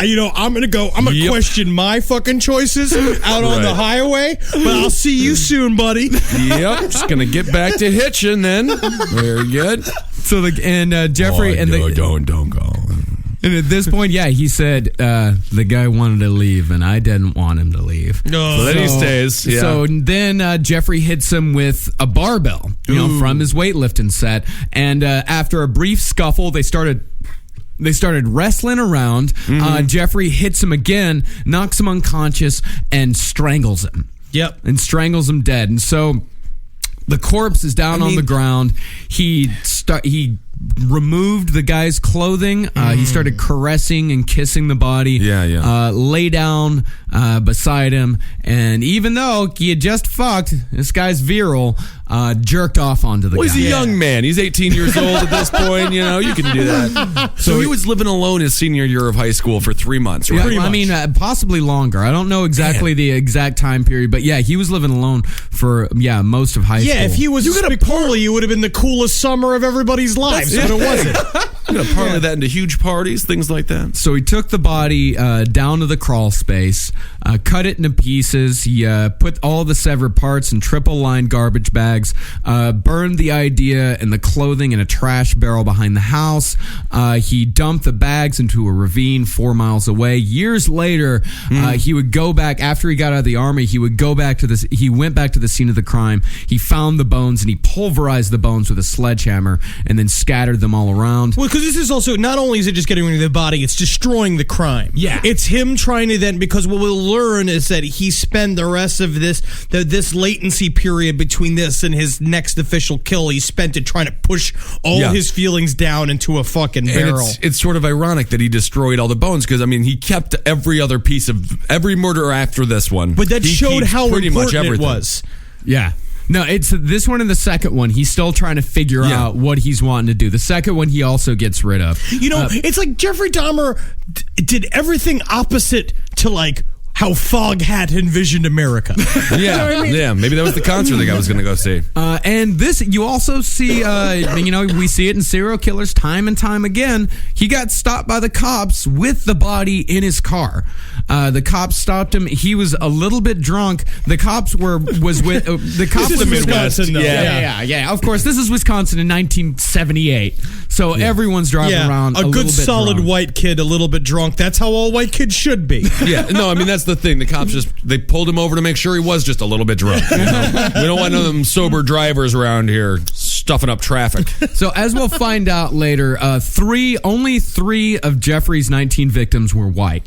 you know, I'm going to go. I'm going to question my fucking choices out on the highway, but I'll see you soon, buddy. Yep. Just going to get back to hitching then. Very good. So, Jeffrey don't go. And at this point, he said the guy wanted to leave, and I didn't want him to leave. So then he stays. Yeah. So then Jeffrey hits him with a barbell, from his weightlifting set. And after a brief scuffle, they started wrestling around. Jeffrey hits him again, knocks him unconscious, and strangles him. Yep. And strangles him dead. And so the corpse is down on the ground. He removed the guy's clothing. He started caressing and kissing the body. Lay down beside him, and even though he had just fucked, this guy's virile, jerked off onto the guy. He's a young man. He's 18 years old at this point. You know, you can do that. So he was living alone his senior year of high school for 3 months, right? I mean, possibly longer. I don't know exactly the exact time period, but he was living alone for most of high school. Yeah, if he was Spicoli, it would have been the coolest summer of everybody's lives, but it wasn't. I'm going to parlay that into huge parties, things like that. So he took the body down to the crawl space, cut it into pieces. He put all the severed parts in triple-lined garbage bags, burned the idea and the clothing in a trash barrel behind the house. He dumped the bags into a ravine 4 miles away. Years later, he would go back, after he got out of the Army, he went back to the scene of the crime. He found the bones and he pulverized the bones with a sledgehammer and then scattered them all around. Well, because this is also, not only is it just getting rid of the body, it's destroying the crime. Yeah. It's him trying to then, because what we'll learn is that he spent the rest of this latency period between this and his next official kill, he spent it trying to push all his feelings down into a fucking barrel. And it's sort of ironic that he destroyed all the bones, because, I mean, he kept every other piece of every murder after this one. But that He showed keeps how pretty much important it everything. was. Yeah. No, it's this one and the second one. He's still trying to figure out what he's wanting to do. The second one he also gets rid of. You know, it's like Jeffrey Dahmer did everything opposite to like how Foghat envisioned America. Yeah, You know what I mean? yeah. Maybe that was the concert the guy was going to go see. And this, you also see, we see it in serial killers time and time again. He got stopped by the cops with the body in his car. The cops stopped him. He was a little bit drunk. The cops was with the cops. This is was Midwest, though. Yeah. Of course, this is Wisconsin in 1978. So everyone's driving around a little good bit solid drunk. white kid, a little bit drunk. That's how all white kids should be. Yeah, no, I mean, that's the thing. The cops they pulled him over to make sure he was just a little bit drunk. You know? We don't want none of them sober drivers around here stuffing up traffic. So as we'll find out later, only three of Jeffrey's 19 victims were white.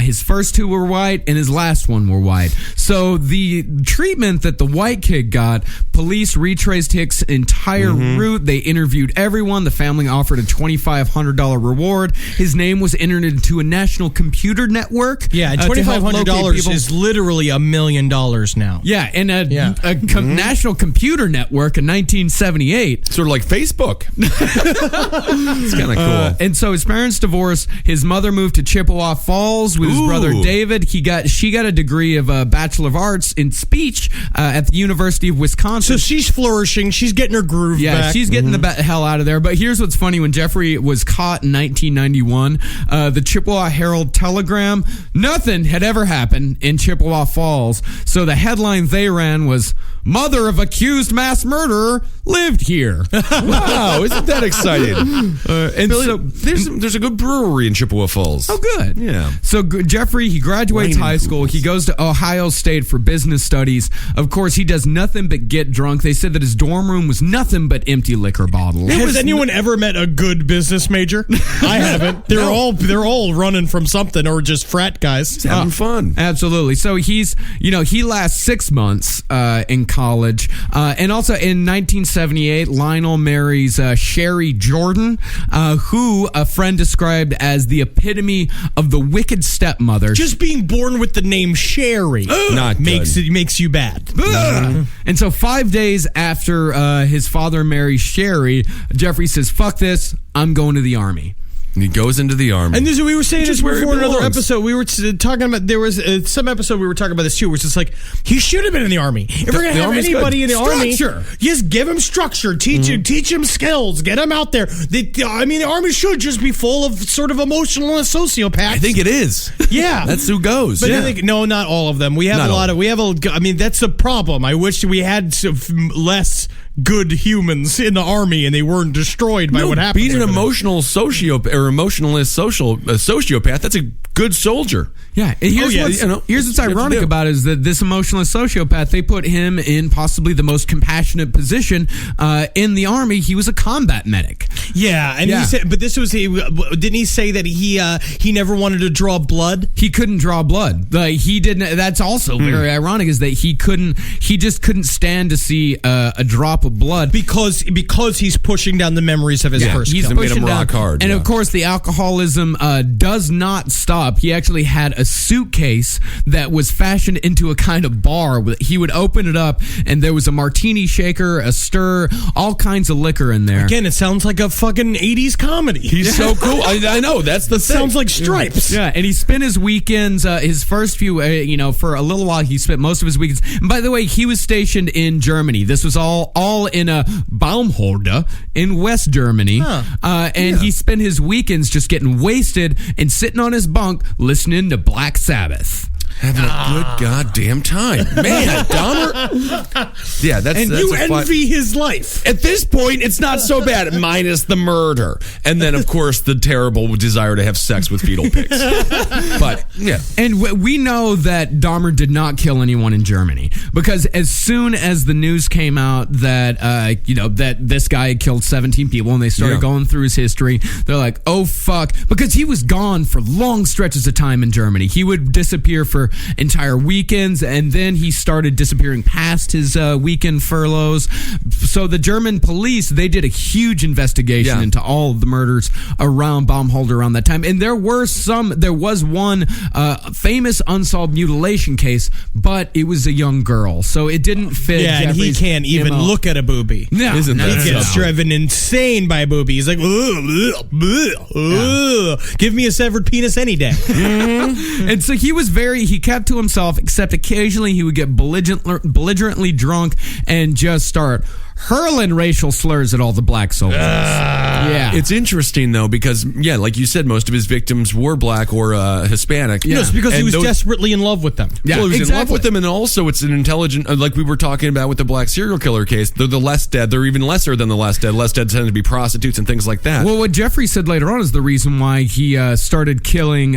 His first two were white, and his last one were white. So the treatment that the white kid got, police retraced Hicks' entire route. They interviewed everyone. The family offered a $2,500 reward. His name was entered into a national computer network. Yeah, to help locate $2,500 people. is literally $1 million now. Yeah, and a national computer network in 1978. Sort of like Facebook. It's kind of cool. And so his parents divorced. His mother moved to Chippewa Falls with his brother David. She got a degree of Bachelor of Arts in speech at the University of Wisconsin. So she's flourishing. She's getting her groove Yeah, back. she's getting the hell out of there. But here's what's funny. When Jeffrey was caught in 1991, the Chippewa Herald Telegram, nothing had ever happened in Chippewa Falls. So the headline they ran was, "Mother of accused mass murderer lived here." Wow, isn't that exciting? And Billy, so there's a good brewery in Chippewa Falls. Oh, good. Yeah. So Jeffrey, he graduates Wine and high school. Googles. He goes to Ohio State for business studies. Of course, he does nothing but get drunk. They said that his dorm room was nothing but empty liquor bottles. Has anyone ever met a good business major? I haven't. They're all running from something or just frat guys. Having fun. Absolutely. So he lasts 6 months in college. And also in 1978, Lionel marries Sherry Jordan, who a friend described as the epitome of the wicked stepmother. Just being born with the name Sherry Not makes you bad. And so 5 days after his father marries Sherry, Jeffrey says, "Fuck this, I'm going to the Army." And he goes into the Army. And we were saying this Just where he before in another belongs. episode. We were talking about, there was some episode we were talking about this too, where it's just like, he should have been in the Army. If we're going to have Army's anybody good. in the Army, Structure. just give him structure, teach him skills, get him out there. The Army should just be full of sort of emotional sociopaths. I think it is. Yeah. That's who goes. But yeah. I think, no, not all of them. We have that's the problem. I wish we had less good humans in the Army and they weren't destroyed by what happened. Being an over there. emotional sociopath, that's a good soldier. Yeah, and here's what's ironic about it is that this emotionless sociopath, they put him in possibly the most compassionate position in the Army. He was a combat medic. Yeah, and he said, but this was didn't he say that he never wanted to draw blood? He couldn't draw blood. He didn't. That's also very ironic, is that he just couldn't stand to see a drop of blood because he's pushing down the memories of his first he's kill. made him pushing down. rock hard, And yeah. of course, the alcoholism does not stop. up, he actually had a suitcase that was fashioned into a kind of bar. He would open it up, and there was a martini shaker, a stir, all kinds of liquor in there. Again, it sounds like a fucking 80s comedy. He's so cool. I know. That's the thing. Sounds like Stripes. Yeah, and he spent his weekends, his first few, for a little while, he spent most of his weekends. And by the way, he was stationed in Germany. This was all in a Baumholder in West Germany. And he spent his weekends just getting wasted and sitting on his bunk listening to Black Sabbath. Having a good goddamn time. Man, Dahmer. Yeah, that's You a fun- envy his life. At this point, it's not so bad, minus the murder. And then, of course, the terrible desire to have sex with fetal pigs. But, yeah. And we know that Dahmer did not kill anyone in Germany, because as soon as the news came out that, that this guy had killed 17 people, and they started going through his history, they're like, oh, fuck. Because he was gone for long stretches of time in Germany. He would disappear for entire weekends, and then he started disappearing past his weekend furloughs. So the German police, they did a huge investigation into all of the murders around Baumholder around that time, and there was one famous unsolved mutilation case, but it was a young girl, so it didn't fit. Yeah, and he Jeffrey's can't even MO. look at a boobie. No, Isn't that He gets so? driven insane by a boobie. He's like, give me a severed penis any day. And so he kept to himself, except occasionally he would get belligerently drunk and just start hurling racial slurs at all the black soldiers. Yeah. It's interesting, though, because, like you said, most of his victims were black or Hispanic. No, it's because he And was those- desperately in love with them. Yeah, well, he was in love exactly. with them, and also it's an intelligent, like we were talking about with the black serial killer case. They're the less dead. They're even lesser than the less dead. Less dead tend to be prostitutes and things like that. Well, what Jeffrey said later on is the reason why he started killing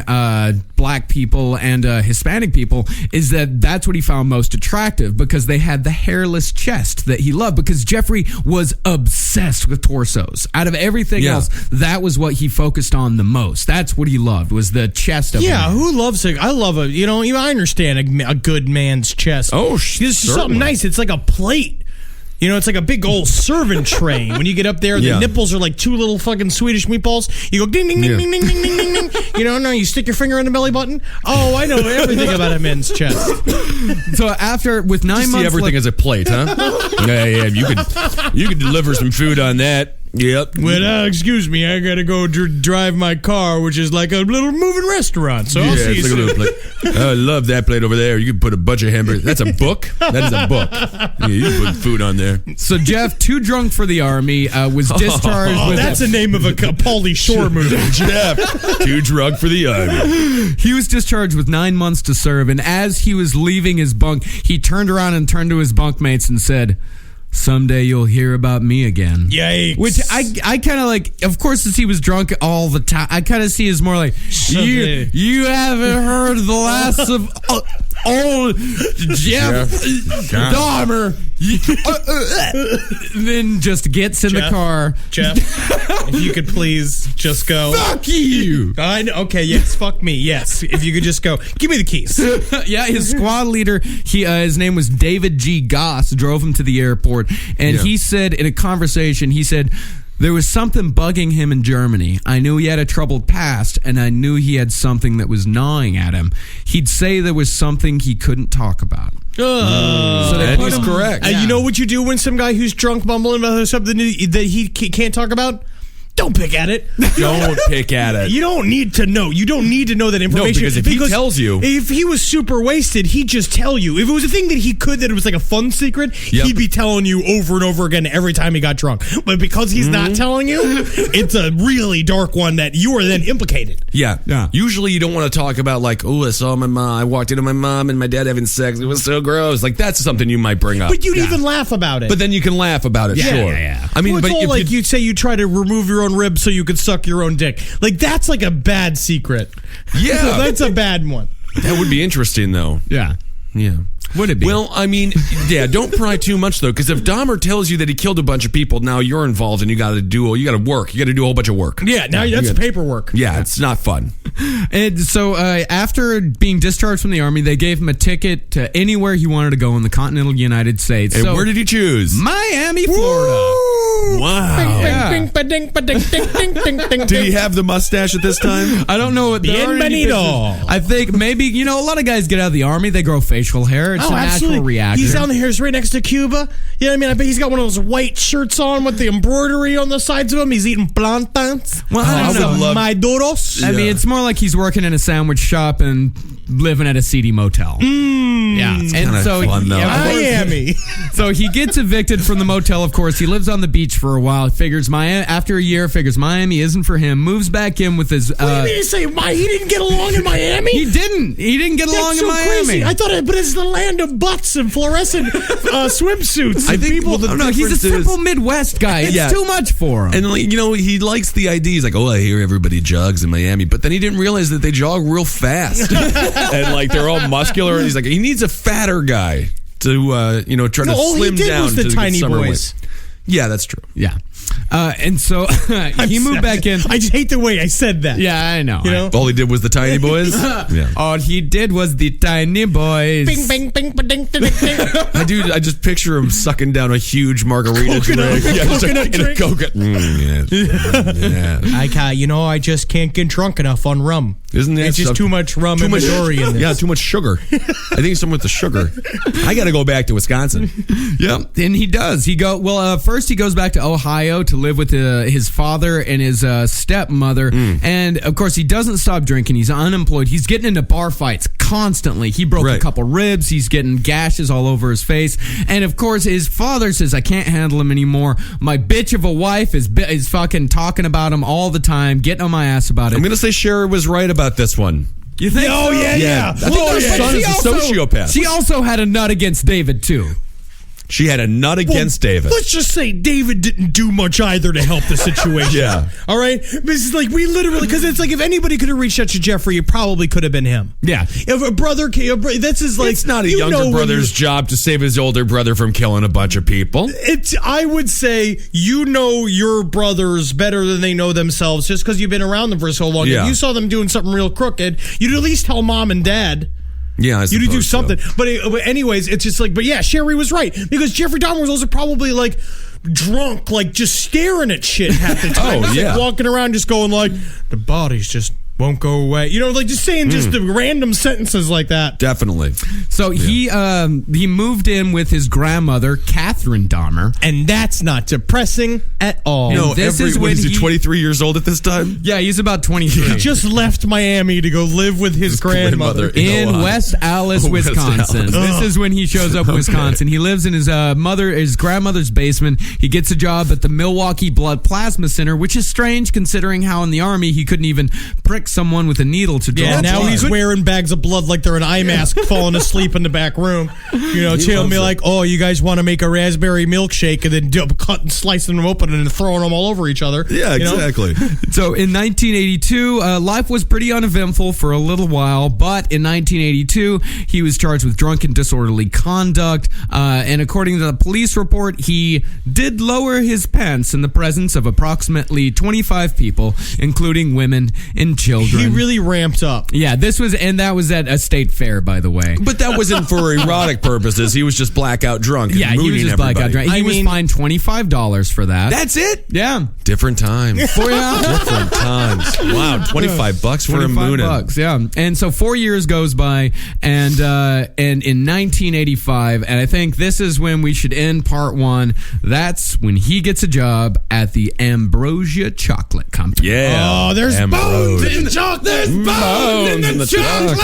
black people and Hispanic people is that's what he found most attractive, because they had the hairless chest that he loved, because Jeffrey was obsessed with torsos. Out of everything else, that was what he focused on the most. That's what he loved, was the chest of Yeah, him. who loves it? I love it. I understand a good man's chest. Oh, it's just certainly. something nice. It's like a plate. It's like a big old serving tray. When you get up there, the nipples are like two little fucking Swedish meatballs. You go ding, ding, ding, ding, ding, ding, ding, ding, ding. You stick your finger in the belly button. Oh, I know everything about a men's chest. So with 9 See months everything as a plate, huh? yeah, you could deliver some food on that. Yep. Well, excuse me, I gotta go drive my car, which is like a little moving restaurant. So I'll see you it's like a soon. little plate. I love that plate over there. You can put a bunch of hamburgers. That's a book. That is a book. Yeah, you can put food on there. So Jeff, too drunk for the army, was discharged with That's the name of a Pauly Shore movie. Jeff, too drunk for the army. He was discharged with 9 months to serve, and as he was leaving his bunk, he turned around and turned to his bunkmates and said, "Someday you'll hear about me again." Yikes. Which I kind of like, of course, since he was drunk all the time, I kind of see as more like, you haven't heard the last of old Jeff Dahmer. Then just gets in the car. Jeff, if you could please just go. Fuck you. I know. Okay, yes, fuck me. Yes, if you could just go. Give me the keys. Yeah, his squad leader, his name was David G. Goss, drove him to the airport, and he said in a conversation, he said, there was something bugging him in Germany. I knew he had a troubled past, and I knew he had something that was gnawing at him. He'd say there was something he couldn't talk about. So that is correct. You know what you do when some guy who's drunk mumbling about something that he can't talk about? Don't pick at it. Don't pick at it. You don't need to know. You don't need to know that information. No, because if he tells you. If he was super wasted, he'd just tell you. If it was a thing that he could, that it was like a fun secret, he'd be telling you over and over again every time he got drunk. But because he's not telling you, it's a really dark one that you are then implicated. Yeah. Usually you don't want to talk about like, oh, I saw my mom. I walked into my mom and my dad having sex. It was so gross. Like that's something you might bring up. But you'd even laugh about it. But then you can laugh about it. Sure. Yeah. I mean, Well, it's but all if like you'd say you try to remove your own ribs so you could suck your own dick. Like that's like a bad secret. Yeah. That's a bad one. That would be interesting, though. Yeah. Yeah. Would it be? Well, I mean, don't pry too much though, because if Dahmer tells you that he killed a bunch of people, now you're involved and you got to work. You got to do a whole bunch of work. Yeah, now that's paperwork. Yeah, it's not fun. And so after being discharged from the army, they gave him a ticket to anywhere he wanted to go in the continental United States. And So, where did he choose? Miami, Florida. Wow. Did he have the mustache at this time? I don't know what Bienvenido. I think maybe, a lot of guys get out of the army, they grow facial hair. It's a natural reaction. He's down there, he's right next to Cuba. You know what I mean? I bet he's got one of those white shirts on with the embroidery on the sides of him. He's eating plantains. Well, I don't know. Maduros. I mean, it's more like he's working in a sandwich shop and living at a seedy motel. Yeah. And so, fun, though. Miami. So he gets evicted from the motel, of course. He lives on the beach for a while. After a year, figures Miami isn't for him. Moves back in with his... What do you mean to say he didn't get along in Miami? He didn't get along in Miami. Crazy. I thought but it's the land of butts and fluorescent swimsuits. I think people... he's a simple Midwest guy. It's too much for him. And, he likes the idea. He's like, I hear everybody jogs in Miami. But then he didn't realize that they jog real fast. And, they're all muscular. And he's like, he needs a fatter guy to, try to slim down. Was the tiny boys. Yeah, that's true. Yeah. And so he moved back in. I just hate the way I said that. Yeah, I know. All he did was the tiny boys? Yeah. All he did was the tiny boys. Bing, bing, bing, ba, ding, ding, ding. I just picture him sucking down a huge margarita drink. Coconut drink. Yeah. I just can't get drunk enough on rum. Isn't that It's just too much rum and Midori in this. Yeah, too much sugar. I think it's something with the sugar. I got to go back to Wisconsin. Yeah, and he does. First he goes back to Ohio to live with his father and his stepmother. And, of course, he doesn't stop drinking. He's unemployed. He's getting into bar fights constantly. He broke a couple ribs. He's getting gashes all over his face. And, of course, his father says, I can't handle him anymore. My bitch of a wife is fucking talking about him all the time, getting on my ass about it. I'm going to say Sherry was right about this one. You think Oh, so? yeah. I think her son is a sociopath. She also had a nut against David, too. She had a nut against David. Let's just say David didn't do much either to help the situation. Yeah. All right? This is we literally, because it's if anybody could have reached out to Jeffrey, it probably could have been him. Yeah. If a brother came, this is it's not a younger brother's job to save his older brother from killing a bunch of people. I would say your brothers better than they know themselves just because you've been around them for so long. Yeah. If you saw them doing something real crooked, you'd at least tell mom and dad. Yeah, you do something. So. But anyways, it's just but yeah, Sherry was right. Because Jeffrey Dahmer was also probably drunk, just staring at shit half the time. Walking around just going the bodies just won't go away. Just saying just the random sentences like that. Definitely. So he moved in with his grandmother, Catherine Dahmer. And that's not depressing at all. No, is he 23 years old at this time? Yeah, he's about 23. He just left Miami to go live with his grandmother in West Allis, Wisconsin. This is when he shows up in Wisconsin. He lives in his grandmother's basement. He gets a job at the Milwaukee Blood Plasma Center, which is strange considering how in the Army he couldn't even prick someone with a needle to draw. Yeah, now blood. he's wearing bags of blood like they're an eye mask, falling asleep in the back room. Telling me you guys want to make a raspberry milkshake and then cut and slicing them open and then throwing them all over each other. Yeah, exactly. So in 1982, life was pretty uneventful for a little while, but in 1982, he was charged with drunken disorderly conduct, and according to the police report, he did lower his pants in the presence of approximately 25 people, including women and children. He really ramped up. Yeah, that was at a state fair, by the way. But that wasn't for erotic purposes. He was just blackout drunk. Yeah, he was just blackout drunk. He was fined $25 for that. That's it? Yeah. Different times. Different times. Wow, $25 for a moonin'. $25, yeah. And so 4 years goes by, and in 1985, and I think this is when we should end part one, that's when he gets a job at the Ambrosia Chocolate Company. Yeah. Oh, there's bones in the chocolate. There's bones in the chocolate.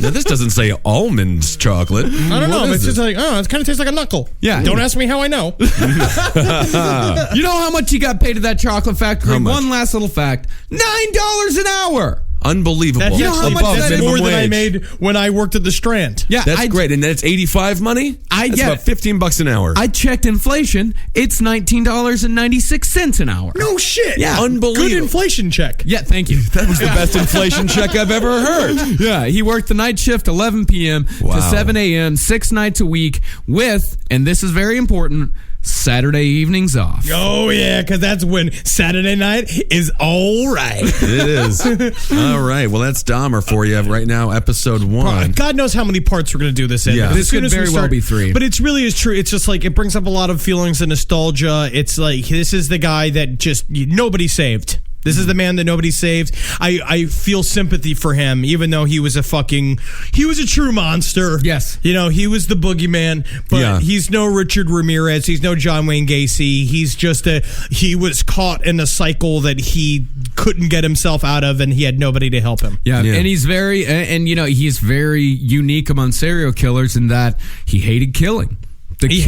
Now, this doesn't say almond chocolate. I don't know. It's just it kind of tastes like a knuckle. Yeah. Don't ask me how I know. You know how much he got paid at that chocolate factory? One last little fact. $9 an hour. Unbelievable. That's that's more than I made when I worked at the Strand. Yeah, that's great. And that's 85 money? That's about $15 an hour. I checked inflation. It's $19.96 an hour. No shit. Yeah. Unbelievable. Good inflation check. Yeah, thank you. That was the best inflation check I've ever heard. Yeah, he worked the night shift 11 p.m. to 7 a.m. 6 nights a week with, and this is very important, Saturday evenings off. Oh, yeah, because that's when Saturday night is all right. It is. All right. Well, that's Dahmer for you right now, episode 1. God knows how many parts we're going to do this in. Yeah. Because This as soon could as we very well be 3. But it's really is true. It's just like, it brings up a lot of feelings and nostalgia. It's like, this is the guy that just nobody saved. This is the man that nobody saved. I feel sympathy for him, even though he was a true monster. Yes. You know, he was the boogeyman, but Yeah. he's no Richard Ramirez. He's no John Wayne Gacy. He's just he was caught in a cycle that he couldn't get himself out of, and he had nobody to help him. Yeah, and he's very, and you know, he's very unique among serial killers in that he hated killing. He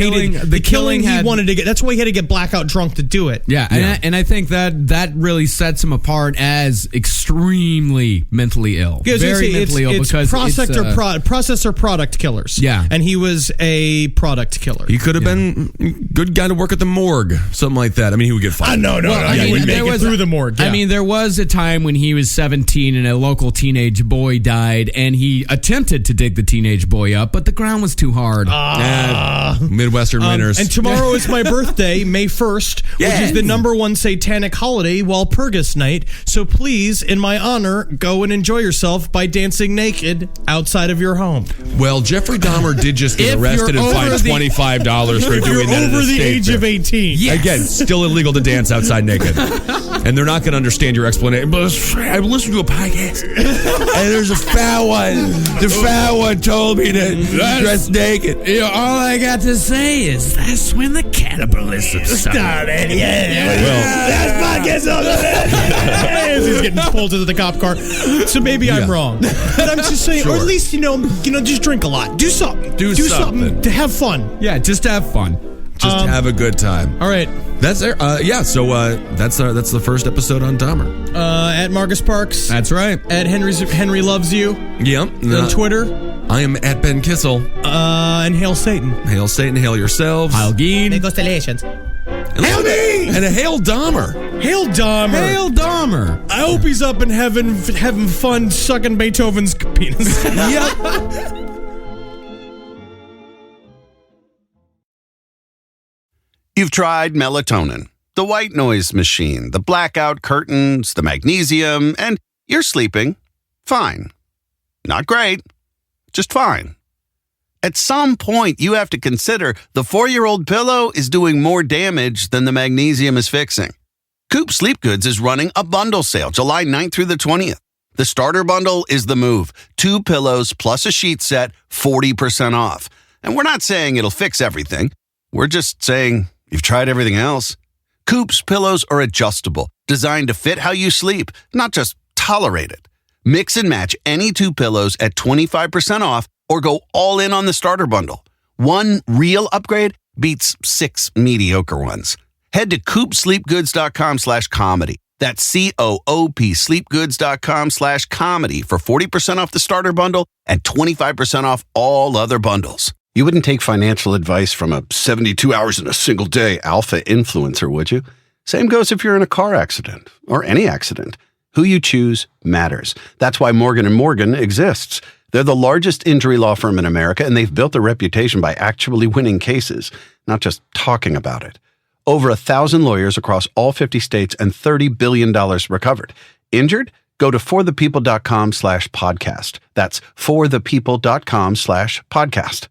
wanted to get. That's why he had to get blackout drunk to do it. Yeah, and I think that really sets him apart as extremely mentally ill. Yeah, Very mentally ill because process or product killers. Yeah. And he was a product killer. He could have been good guy to work at the morgue, something like that. I mean, he would get fired. No. He would make it through the morgue. Yeah. I mean, there was a time when he was 17 and a local teenage boy died, and he attempted to dig the teenage boy up, but the ground was too hard. Midwestern winners. And tomorrow is my birthday, May 1st, which is the #1 satanic holiday, Walpurgis Night. So please, in my honor, go and enjoy yourself by dancing naked outside of your home. Well, Jeffrey Dahmer did just get If arrested you're and fined over the- $25 for If doing you're that. at a over the state age fair. of 18. Yes. Again, still illegal to dance outside naked. And they're not going to understand your explanation. But I listened to a podcast, and there's a fat one. The fat one told me to dress naked. You know, all I got to say is that's when the cannibalism started. That's podcast over there. He's getting pulled into the cop car. So maybe I'm wrong. But I'm just saying, or at least, you know, just drink a lot. Do something. Do something. to have fun. Yeah, just to have fun. Just have a good time. All right. That's there. So that's the first episode on Dahmer. At Marcus Parks. That's right. At Henry Loves You. Yep. On Twitter. I am at Ben Kissel. And Hail Satan. Hail Satan. Hail yourselves. Heil Geen. Constellations. Hail me! And a hail Dahmer. Hail Dahmer. Hail Dahmer. I hope he's up in heaven having fun sucking Beethoven's penis. Yep. You've tried melatonin, the white noise machine, the blackout curtains, the magnesium, and you're sleeping fine. Not great, just fine. At some point, you have to consider the 4-year-old pillow is doing more damage than the magnesium is fixing. Coop Sleep Goods is running a bundle sale July 9th through the 20th. The starter bundle is the move. 2 pillows plus a sheet set, 40% off. And we're not saying it'll fix everything. We're just saying you've tried everything else. Coop's pillows are adjustable, designed to fit how you sleep, not just tolerate it. Mix and match any 2 pillows at 25% off or go all in on the starter bundle. One real upgrade beats 6 mediocre ones. Head to coopsleepgoods.com/comedy. That's COOP sleepgoods.com/comedy for 40% off the starter bundle and 25% off all other bundles. You wouldn't take financial advice from a 72 hours in a single day alpha influencer, would you? Same goes if you're in a car accident or any accident. Who you choose matters. That's why Morgan & Morgan exists. They're the largest injury law firm in America, and they've built a reputation by actually winning cases, not just talking about it. Over 1,000 lawyers across all 50 states and $30 billion recovered. Injured? Go to forthepeople.com/podcast. That's forthepeople.com/podcast.